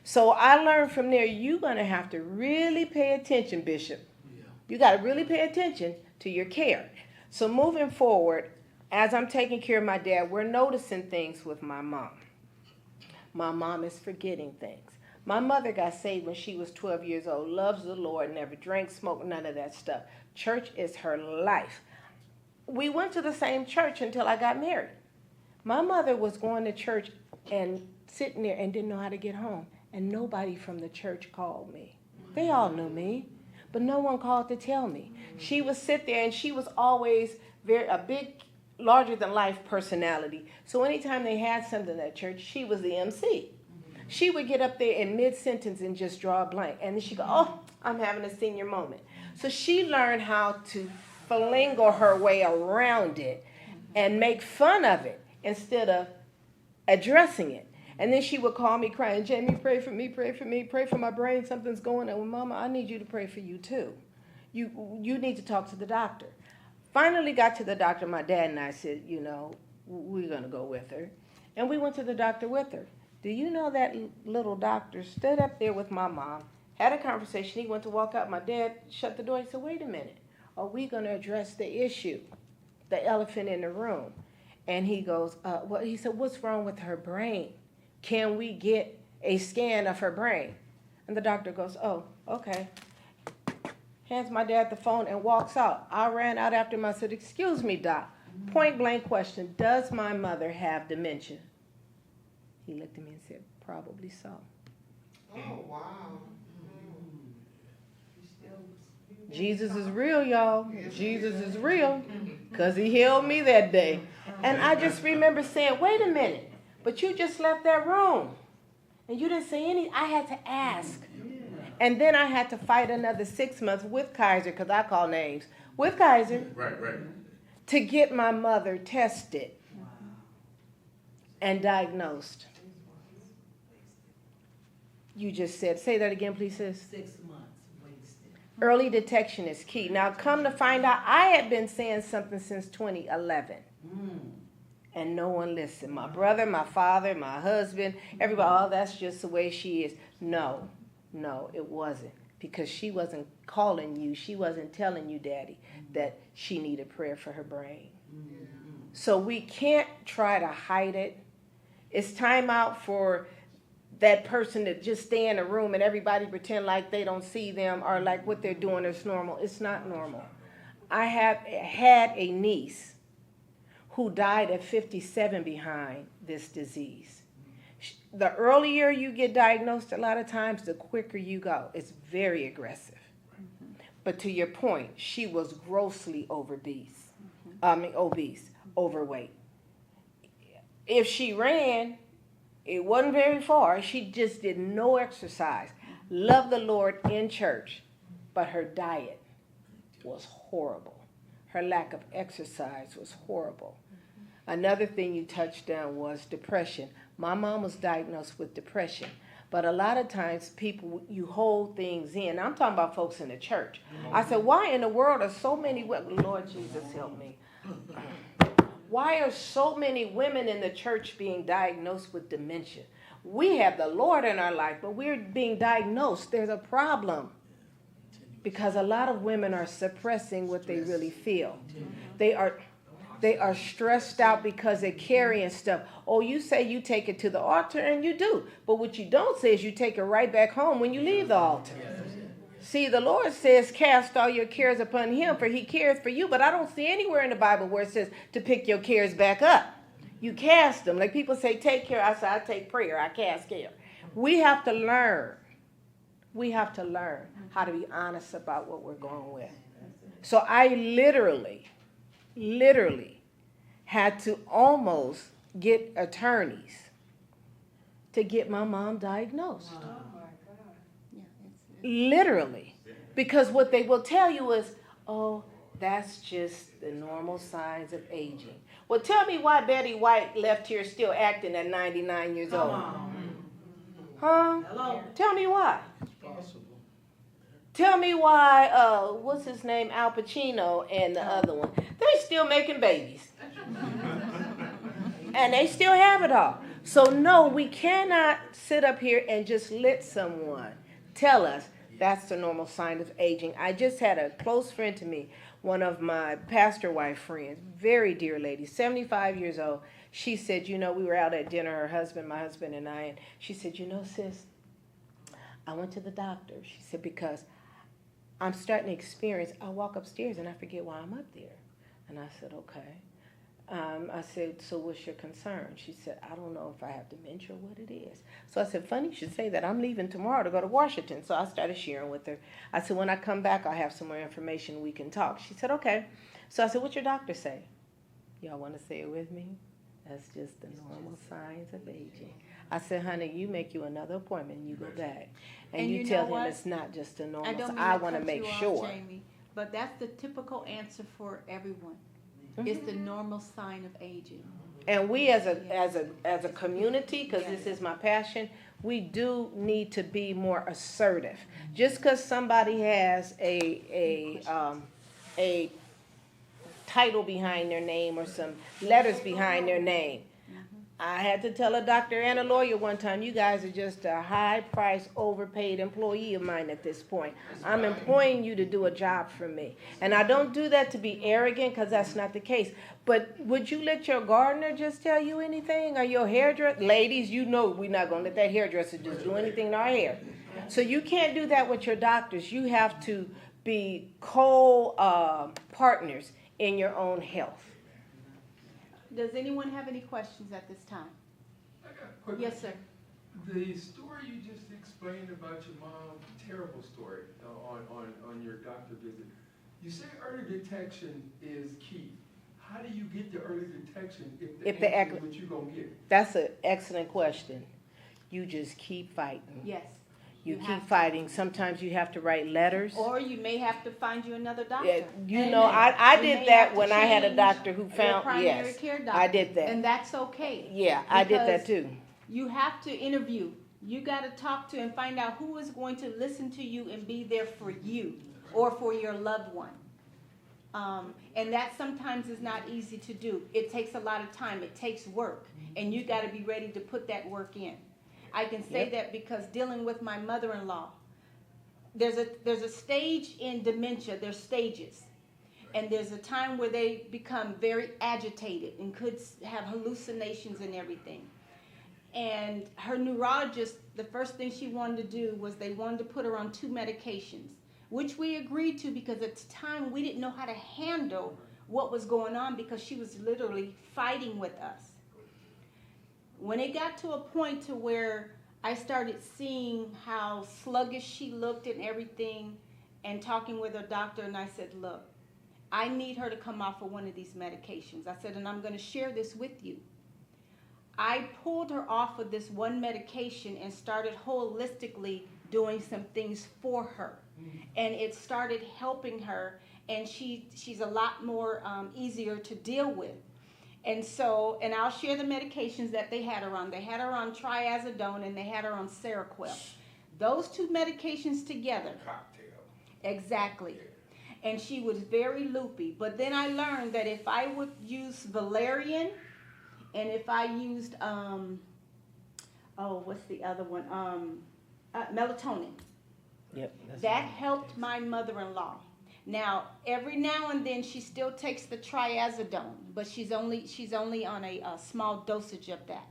So I learned from there, you're going to have to really pay attention, Bishop. Yeah. You got to really pay attention to your care. So moving forward, as I'm taking care of my dad, we're noticing things with my mom. My mom is forgetting things. My mother got saved when she was 12 years old, loves the Lord, never drank, smoked, none of that stuff. Church is her life. We went to the same church until I got married. My mother was going to church and sitting there and didn't know how to get home. And nobody from the church called me. They all knew me, but no one called to tell me. She would sit there, and she was always a big, larger-than-life personality. So anytime they had something at church, she was the MC. She would get up there in mid-sentence and just draw a blank. And then she'd go, oh, I'm having a senior moment. So she learned how to finagle her way around it and make fun of it instead of addressing it. And then she would call me crying, Jamie, pray for me, pray for me, pray for my brain, something's going on. Well, Mama, I need you to pray for you too. You need to talk to the doctor. Finally got to the doctor, my dad and I said, we're going to go with her. And we went to the doctor with her. Do you know that little doctor stood up there with my mom, had a conversation, he went to walk out, my dad shut the door, he said, wait a minute. Are we going to address the issue, the elephant in the room? And he goes, he said, what's wrong with her brain? Can we get a scan of her brain? And the doctor goes, oh, okay. Hands my dad the phone and walks out. I ran out after him. I said, excuse me, doc. Point blank question, does my mother have dementia? He looked at me and said, probably so. Oh, wow. Jesus is real, y'all. Jesus is real, because he healed me that day. And I just remember saying, wait a minute, but you just left that room. And you didn't say anything. I had to ask. And then I had to fight another 6 months with Kaiser, because I call names, with Kaiser. Right. To get my mother tested and diagnosed. You just said, say that again, please, sis. 6 months wasted. Early detection is key. Now, come to find out, I had been saying something since 2011. And no one listened. My brother, my father, my husband, everybody, oh, that's just the way she is. No, it wasn't. Because she wasn't calling you. She wasn't telling you, Daddy, that she needed prayer for her brain. So we can't try to hide it. It's time out for that person to just stay in a room and everybody pretend like they don't see them or like what they're doing is normal. It's not normal. I have had a niece who died at 57 behind this disease. The earlier you get diagnosed, a lot of times, the quicker you go. It's very aggressive. But to your point, she was grossly obese, overweight. If she ran, it wasn't very far. She just did no exercise. Loved the Lord in church, but her diet was horrible. Her lack of exercise was horrible. Another thing you touched on was depression. My mom was diagnosed with depression. But a lot of times people, you hold things in. I'm talking about folks in the church. I said, why in the world are so many women, Lord Jesus help me. Why are so many women in the church being diagnosed with dementia? We have the Lord in our life, but we're being diagnosed. There's a problem. Because a lot of women are suppressing what they really feel. They are stressed out because they're carrying stuff. Oh, you say you take it to the altar, and you do. But what you don't say is you take it right back home when you leave the altar. See, the Lord says, cast all your cares upon him, for he cares for you. But I don't see anywhere in the Bible where it says to pick your cares back up. You cast them. Like people say, take care. I say, I take prayer. I cast care. We have to learn. We have to learn how to be honest about what we're going with. So I literally had to almost get attorneys to get my mom diagnosed. Oh, my God. Literally. Because what they will tell you is, oh, that's just the normal signs of aging. Well, tell me why Betty White left here still acting at 99 years old. Huh? Hello? Tell me why. It's possible. Tell me why, what's his name, Al Pacino and the other one, they still making babies. And they still have it all. So no, we cannot sit up here and just let someone tell us that's the normal sign of aging. I just had a close friend to me, one of my pastor wife friends, very dear lady, 75 years old. She said, you know, we were out at dinner, my husband and I, and she said, you know, sis, I went to the doctor. She said, because I'm starting to experience, I walk upstairs and I forget why I'm up there. And I said, okay. I said, so what's your concern? She said, I don't know if I have dementia or what it is. So I said, funny you should say that. I'm leaving tomorrow to go to Washington. So I started sharing with her. I said, when I come back, I'll have some more information. We can talk. She said, okay. So I said, what's your doctor say? Y'all want to say it with me? That's just the normal signs of aging. I said, honey, you make you another appointment and you go back. And you tell him it's not just a normal sign. I want to make sure. Jamie, but that's the typical answer for everyone. It's the normal sign of aging. And we as a community, because this is my passion, we do need to be more assertive. Just because somebody has a title behind their name or some letters behind their name. I had to tell a doctor and a lawyer one time, you guys are just a high-priced, overpaid employee of mine at this point. I'm employing you to do a job for me. And I don't do that to be arrogant, because that's not the case. But would you let your gardener just tell you anything? Or your hairdresser? Ladies, you know we're not going to let that hairdresser just do anything to our hair. So you can't do that with your doctors. You have to be co-partners in your own health. Does anyone have any questions at this time? I got a quick Yes, sir. The story you just explained about your mom, terrible story on your doctor visit. You say early detection is key. How do you get the early detection if the answer is what you're going to get? That's an excellent question. You just keep fighting. Yes. You keep fighting. Sometimes you have to write letters. Or you may have to find you another doctor. Yeah, you know, I did that when I had a doctor who found, primary care doctor. I did that. And that's okay. Yeah, I did that too. You have to interview. You got to talk to and find out who is going to listen to you and be there for you or for your loved one. And that sometimes is not easy to do. It takes a lot of time. It takes work. And you got to be ready to put that work in. I can say that because dealing with my mother-in-law, there's a stage in dementia. There's stages. And there's a time where they become very agitated and could have hallucinations and everything. And her neurologist, the first thing she wanted to do was they wanted to put her on 2 medications, which we agreed to because at the time we didn't know how to handle what was going on because she was literally fighting with us. When it got to a point to where I started seeing how sluggish she looked and everything and talking with her doctor, and I said, look, I need her to come off of one of these medications. I said, and I'm going to share this with you. I pulled her off of this one medication and started holistically doing some things for her. And it started helping her, and she's a lot more easier to deal with. And so, and I'll share the medications that they had her on. They had her on triazidone and they had her on Seroquel. Those 2 medications together. Cocktail. Exactly. And she was very loopy. But then I learned that if I would use valerian and if I used, what's the other one? Melatonin. Yep. That helped my mother-in-law. Now, every now and then, she still takes the triazodone, but she's only on a small dosage of that.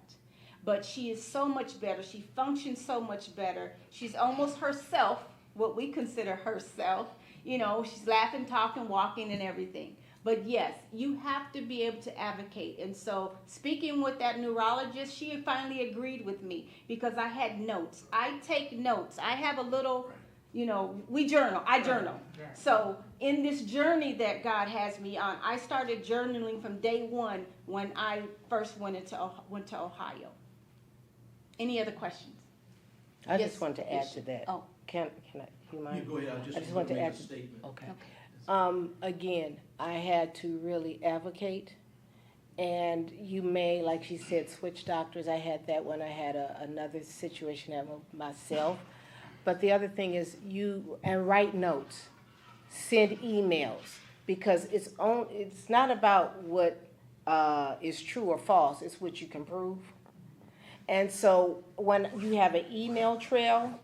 But she is so much better. She functions so much better. She's almost herself, what we consider herself. You know, she's laughing, talking, walking, and everything. But yes, you have to be able to advocate. And so, speaking with that neurologist, she finally agreed with me because I had notes. I take notes. I have a little, you know, we journal. I journal. So, in this journey that God has me on, I started journaling from day one when I first went to Ohio. Any other questions? I Yes, just want to add to Bishop. that. Oh. Can I, you You mind? go ahead, I just want to make add a to- statement. Okay. Okay. Again, I had to really advocate, and you may, like she said, switch doctors. I had that when I had another situation at myself. But the other thing is and write notes, send emails, because it's not about what is true or false, it's what you can prove. And so when you have an email trail,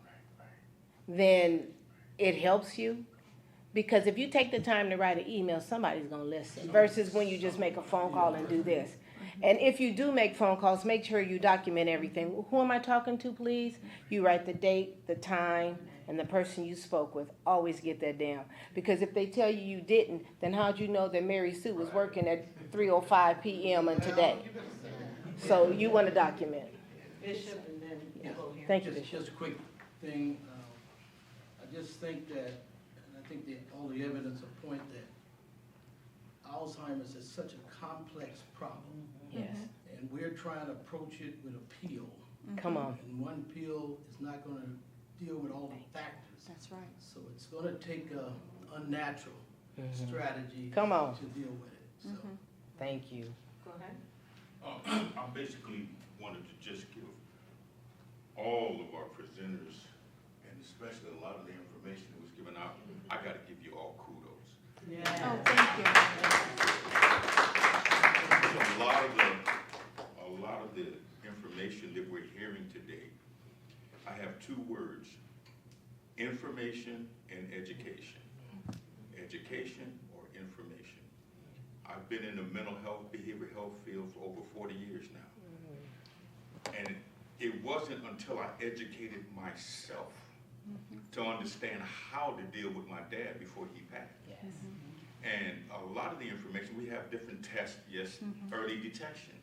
then it helps you. Because if you take the time to write an email, somebody's gonna listen, versus when you just make a phone call and do this. And if you do make phone calls, make sure you document everything. Who am I talking to, please? You write the date, the time, and the person you spoke with. Always get that down. Because if they tell you you didn't, then how'd you know that Mary Sue was working at 3:05 p.m. and today? So you wanna document. Bishop, and then we'll go here. Thank you, Bishop. Just a quick thing, I just think that, and I think that all the evidence will point that Alzheimer's is such a complex problem, Yes. and we're trying to approach it with a pill. Come on. And one pill is not gonna deal with all the factors. That's right. So it's gonna take a unnatural strategy Come on. to deal with it, so. Thank you. Go ahead. I basically wanted to just give all of our presenters, and especially a lot of the information that was given out, I gotta give you all kudos. Oh, thank you. A lot of the information that we're hearing today, I have two words: information and education. Education or information. I've been in the mental health, behavioral health field for over 40 years now. And it wasn't until I educated myself to understand how to deal with my dad before he passed. Yes. And a lot of the information, we have different tests, yes, early detection.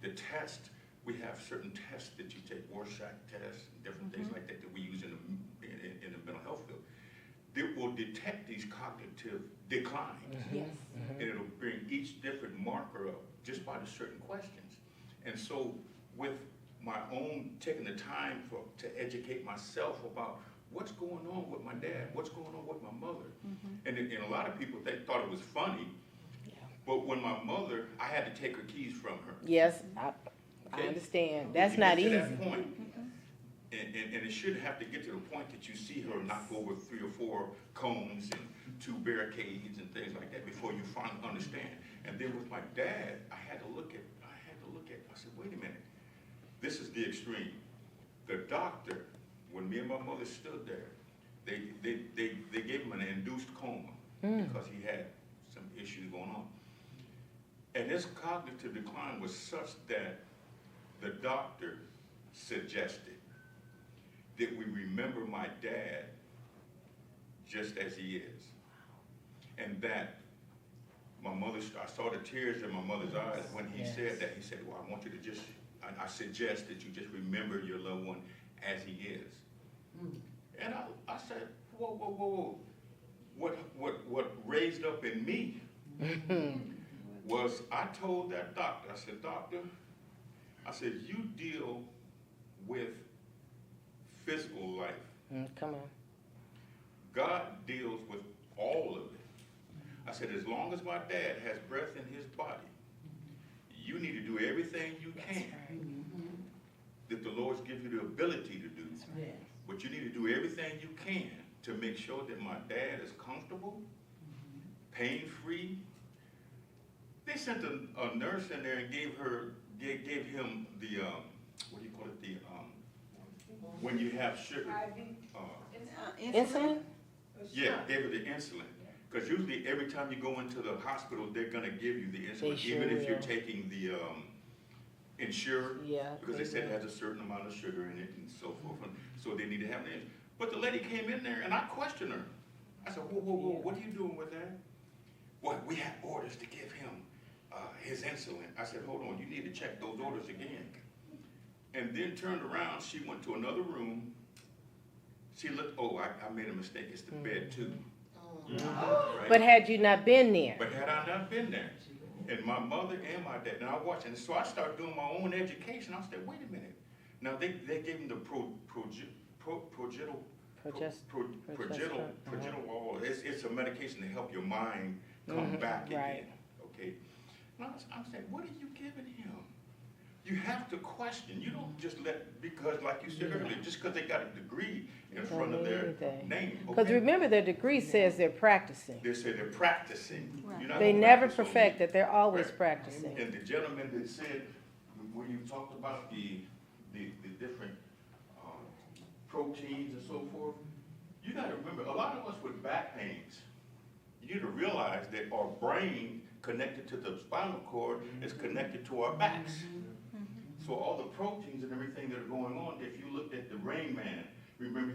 The test, we have certain tests that you take, Rorschach tests, and different things like that we use in the mental health field. That will detect these cognitive declines. Yes. And it'll bring each different marker up just by the certain questions. And so with my own, taking the time to educate myself about what's going on with my dad, what's going on with my mother. And a lot of people thought it was funny, but when my mother, I had to take her keys from her. Yes, I Okay. understand. That's To not get to easy. that point. And it shouldn't have to get to the point that you see her knock over 3 or 4 cones and 2 barricades and things like that before you finally understand. And then with my dad, I had to look at, I said, wait a minute, this is the extreme. The doctor, when me and my mother stood there, they gave him an induced coma because he had some issues going on. And his cognitive decline was such that the doctor suggested that we remember my dad just as he is. And that my mother, I saw the tears in my mother's eyes when he said that. He said, well, I want you to just, I suggest that you just remember your loved one as he is. And I said, whoa. What raised up in me was I told that doctor, I said, doctor, I said, you deal with physical life. Come on. God deals with all of it. I said, as long as my dad has breath in his body, you need to do everything you can that the Lord's given you the ability to do. But you need to do everything you can to make sure that my dad is comfortable, pain-free. They sent a nurse in there and gave him the, what do you call it, the, when you have sugar. Insulin? Yeah, gave her the insulin. Because usually every time you go into the hospital, they're gonna give you the They insulin, sure even if you're will. taking the, insured. Yeah. Because they said it has a certain amount of sugar in it and so forth, and so they need to have it. But the lady came in there and I questioned her. I said, whoa, whoa, whoa, what are you doing with that? Well, we have orders to give him, his insulin. I said, hold on, you need to check those orders again. And then turned around, she went to another room. She looked, oh, I made a mistake, it's the bed too. Right? But had you not been there? But had I not been there, and my mother and my dad, and I watched, and so I started doing my own education. I said, wait a minute. Now they gave him the progesterone. It's a medication to help your mind come back again. Right. Okay. Now I'm saying, what are you giving him? You have to question. You don't just let, because like you said earlier, just because they got a degree in front of their name. Because Okay? remember, their degree says they're practicing. They say they're practicing. You're not They gonna never practice on me. perfect it, they're always Right. practicing. And the gentleman that said, when you talked about the different proteins and so forth, you gotta remember, a lot of us with back pains, you need to realize that our brain connected to the spinal cord is connected to our backs. So all the proteins and everything that are going on, if you looked at the Rain Man, remember